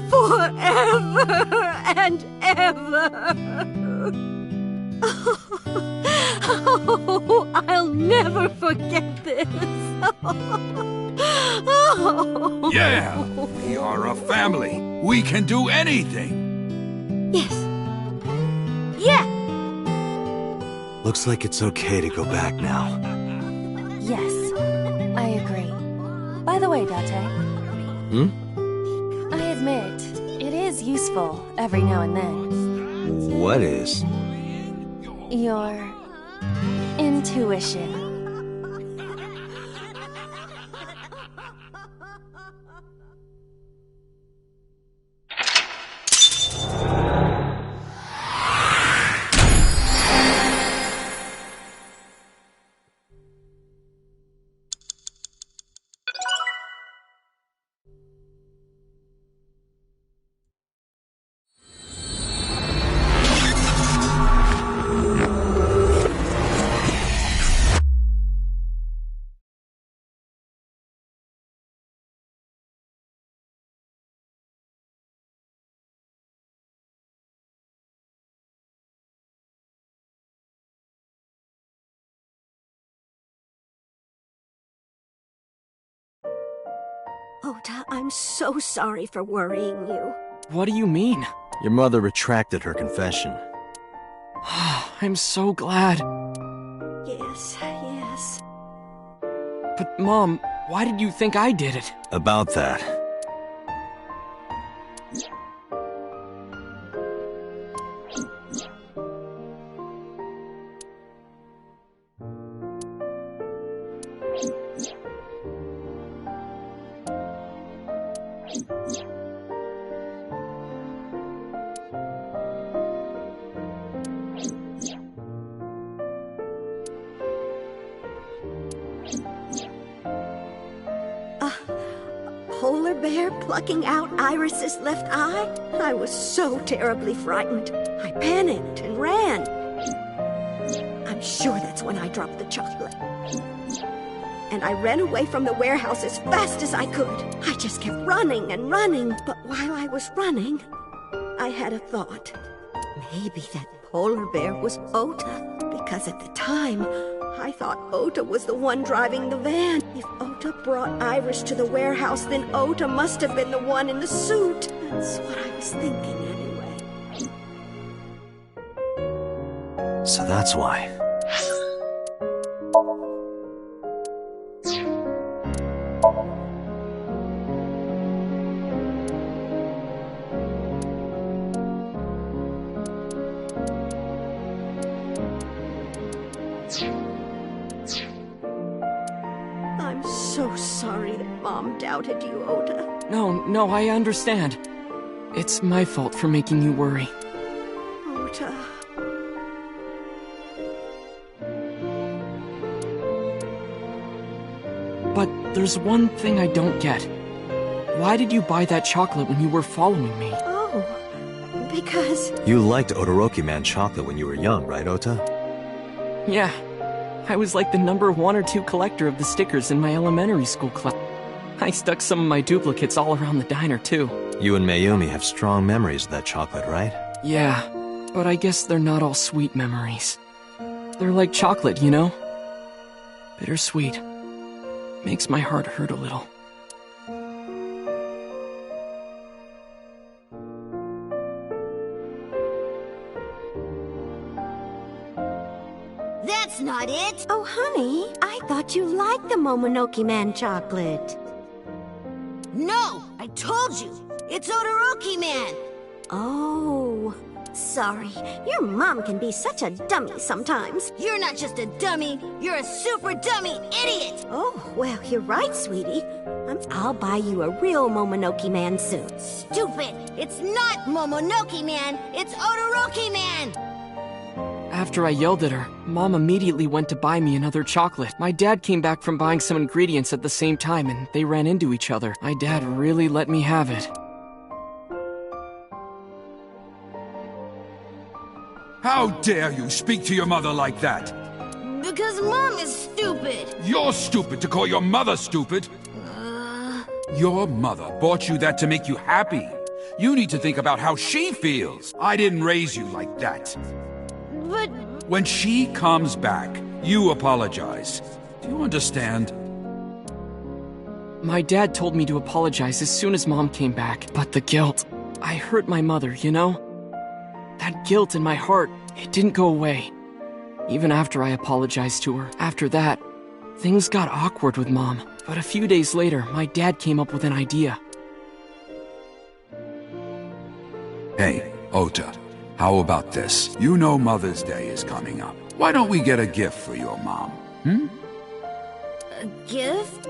forever and ever. Oh, I'll never forget this. Oh. Yeah! We are a family. We can do anything. Yes. Yeah. Looks like it's okay to go back now. Yes, I agree. By the way, Date. I admit, it is useful every now and then. What is? Your intuition. Ota, I'm so sorry for worrying you. What do you mean? Your mother retracted her confession. I'm so glad. Yes, yes. But Mom, why did you think I did it? About that. Polar bear plucking out Iris's left eye? I was so terribly frightened. I panicked and ran. I'm sure that's when I dropped the chocolate. And I ran away from the warehouse as fast as I could. I just kept running and running. But while I was running, I had a thought. Maybe that polar bear was Ota. Because at the time, I thought Ota was the one driving the van. If Ota brought Iris to the warehouse, then Ota must have been the one in the suit. That's what I was thinking anyway. So that's why. I'm so sorry that Mom doubted you, Ota. No, I understand. It's my fault for making you worry. Ota. But there's one thing I don't get. Why did you buy that chocolate when you were following me? Oh, because... You liked Odoroki Man chocolate when you were young, right, Ota? Yeah. I was like the number 1 or 2 collector of the stickers in my elementary school class. I stuck some of my duplicates all around the diner, too. You and Mayumi have strong memories of that chocolate, right? Yeah, but I guess they're not all sweet memories. They're like chocolate, you know? Bittersweet. Makes my heart hurt a little. That's not it! Oh, honey, I thought you liked the Momonoki Man chocolate. No! I told you! It's Todoroki Man! Oh, sorry. Your mom can be such a dummy sometimes. You're not just a dummy, you're a super dummy idiot! Oh, well, you're right, sweetie. I'll buy you a real Momonoke Man soon. Stupid! It's not Momonoke Man, it's Todoroki Man! After I yelled at her, Mom immediately went to buy me another chocolate. My dad came back from buying some ingredients at the same time, and they ran into each other. My dad really let me have it. How dare you speak to your mother like that? Because Mom is stupid. You're stupid to call your mother stupid. Your mother bought you that to make you happy. You need to think about how she feels. I didn't raise you like that. But... When she comes back, you apologize. Do you understand? My dad told me to apologize as soon as Mom came back. But the guilt... I hurt my mother, you know? That guilt in my heart, it didn't go away. Even after I apologized to her. After that, things got awkward with Mom. But a few days later, my dad came up with an idea. Hey, Ota, how about this? You know Mother's Day is coming up. Why don't we get a gift for your mom, A gift?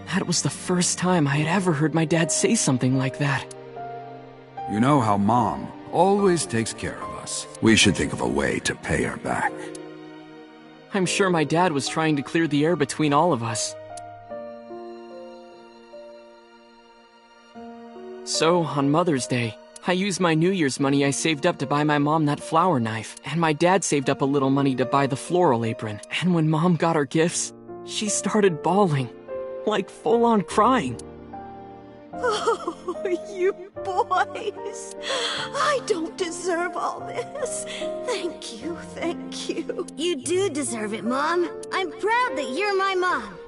That was the first time I had ever heard my dad say something like that. You know how Mom always takes care of us. We should think of a way to pay her back. I'm sure my dad was trying to clear the air between all of us. So, on Mother's Day, I used my New Year's money I saved up to buy my mom that flower knife, and my dad saved up a little money to buy the floral apron. And when Mom got her gifts, she started bawling, like full-on crying. Oh, you boys. I don't deserve all this. Thank you, thank you. You do deserve it, Mom. I'm proud that you're my mom.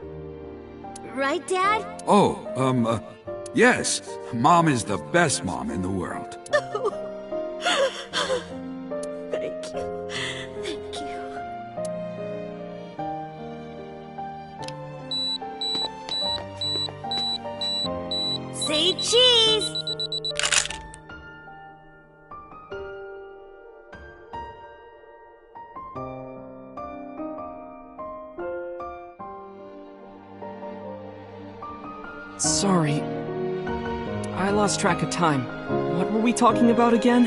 Right, Dad? Yes. Mom is the best mom in the world. Thank you. Thank you. Say cheese! Sorry. I lost track of time. What were we talking about again?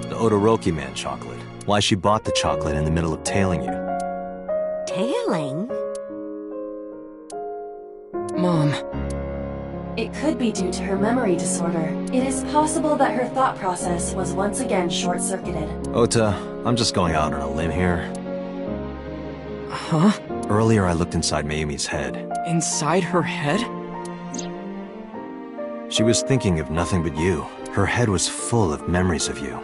The Todoroki Man chocolate. Why she bought the chocolate in the middle of tailing you. Tailing? Mom. It could be due to her memory disorder. It is possible that her thought process was once again short-circuited. Ota, I'm just going out on a limb here. Huh? Earlier I looked inside Mayumi's head. Inside her head? She was thinking of nothing but you. Her head was full of memories of you.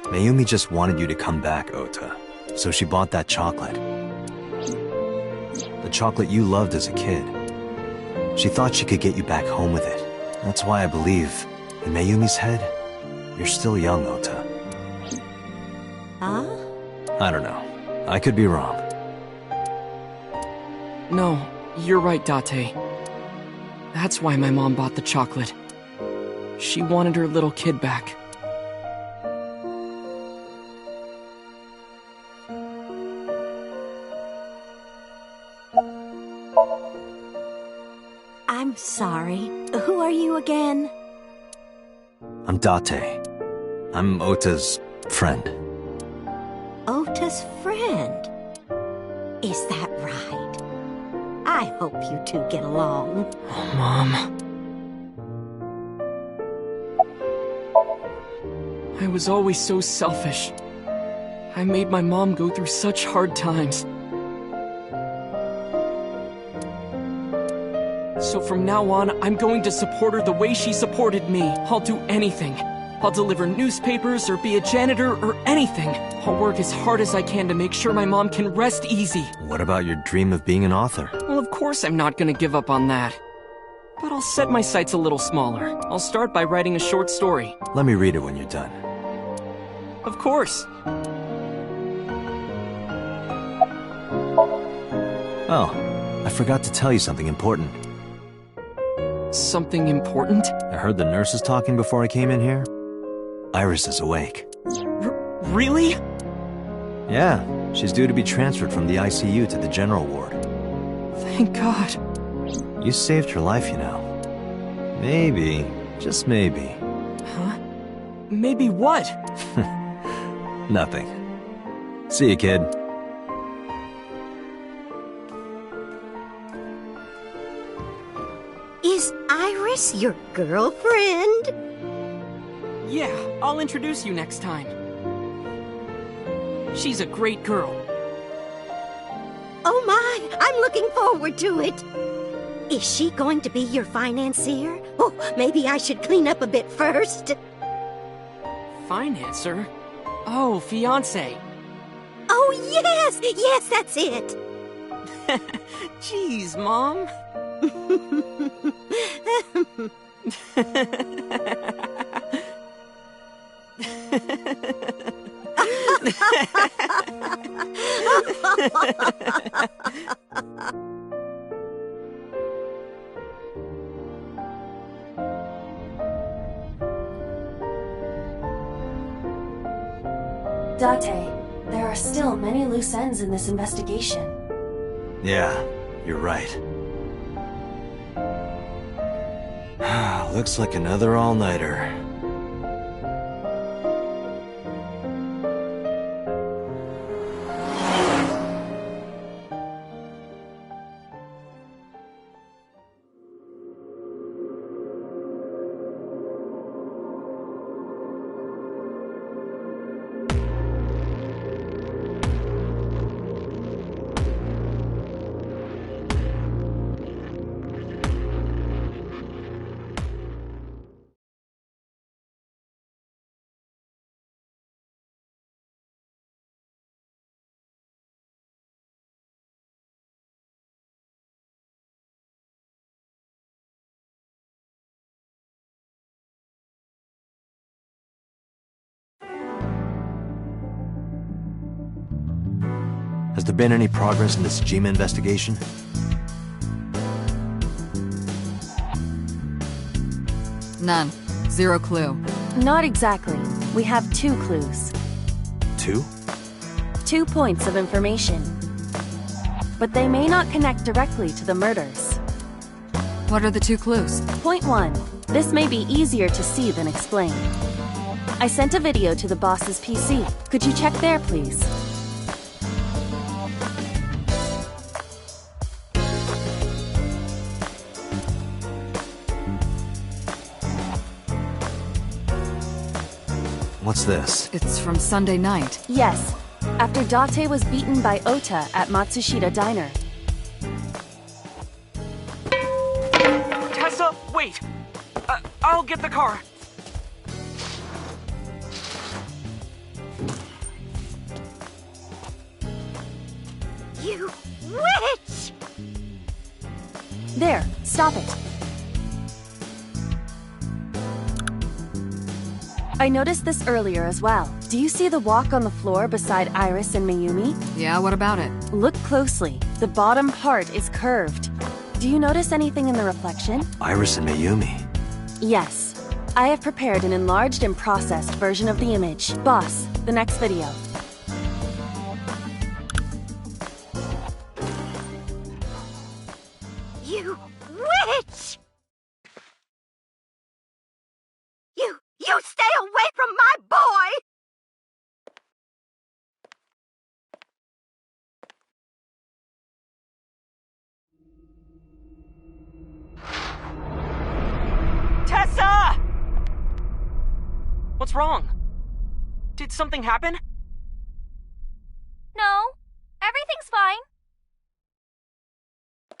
Mayumi just wanted you to come back, Ota. So she bought that chocolate. The chocolate you loved as a kid. She thought she could get you back home with it. That's why I believe, in Mayumi's head, you're still young, Ota. Huh? I don't know. I could be wrong. No, you're right, Date. That's why my mom bought the chocolate. She wanted her little kid back. I'm sorry. Who are you again? I'm Date. I'm Ota's friend. Ota's friend? Is that right? I hope you two get along. Oh, Mom. I was always so selfish. I made my mom go through such hard times. So from now on, I'm going to support her the way she supported me. I'll do anything. I'll deliver newspapers or be a janitor or anything. I'll work as hard as I can to make sure my mom can rest easy. What about your dream of being an author? Well, of course I'm not gonna give up on that. But I'll set my sights a little smaller. I'll start by writing a short story. Let me read it when you're done. Of course. Oh, I forgot to tell you something important. Something important? I heard the nurses talking before I came in here. Iris is awake. Really? Yeah, she's due to be transferred from the ICU to the general ward. Thank God. You saved her life, you know. Maybe, just maybe. Huh? Maybe what? Nothing. See you, kid. Is Iris your girlfriend? Yeah, I'll introduce you next time. She's a great girl. Oh my, I'm looking forward to it. Is she going to be your financier? Oh, maybe I should clean up a bit first. Financer? Oh, fiancé. Oh, yes! Yes, that's it! Jeez, Mom. Date, there are still many loose ends in this investigation. Yeah, you're right. Looks like another all-nighter. Has there been any progress in this Sajima investigation? None. Zero clue. Not exactly. We have 2 clues. 2? 2 points of information. But they may not connect directly to the murders. What are the 2 clues? Point 1. This may be easier to see than explain. I sent a video to the boss's PC. Could you check there, please? What's this? It's from Sunday night. Yes. After Date was beaten by Ota at Matsushita Diner. Tessa, wait! I'll get the car. You witch! There, stop it. I noticed this earlier as well. Do you see the walk on the floor beside Iris and Mayumi? Yeah, what about it? Look closely. The bottom part is curved. Do you notice anything in the reflection? Iris and Mayumi. Yes. I have prepared an enlarged and processed version of the image. Boss, the next video. You witch! You stay away from my boy! Tessa! What's wrong? Did something happen? No, everything's fine.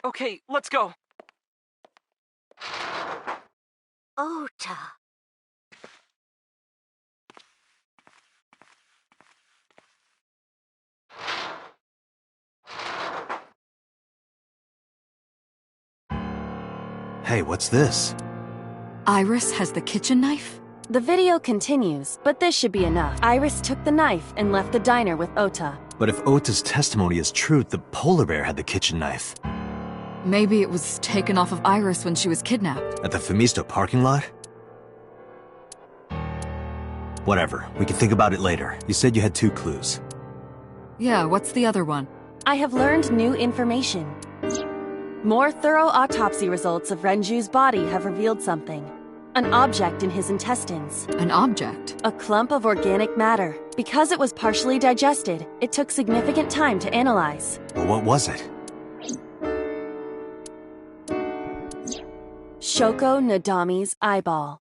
Okay, let's go. Ota. Hey, what's this? Iris has the kitchen knife? The video continues, but this should be enough. Iris took the knife and left the diner with Ota. But if Ota's testimony is true, the polar bear had the kitchen knife. Maybe it was taken off of Iris when she was kidnapped. At the Femisto parking lot? Whatever, we can think about it later. You said you had 2 clues. Yeah, what's the other one? I have learned new information. More thorough autopsy results of Renju's body have revealed something. An object in his intestines. An object? A clump of organic matter. Because it was partially digested, it took significant time to analyze. Well, what was it? Shoko Nadami's eyeball.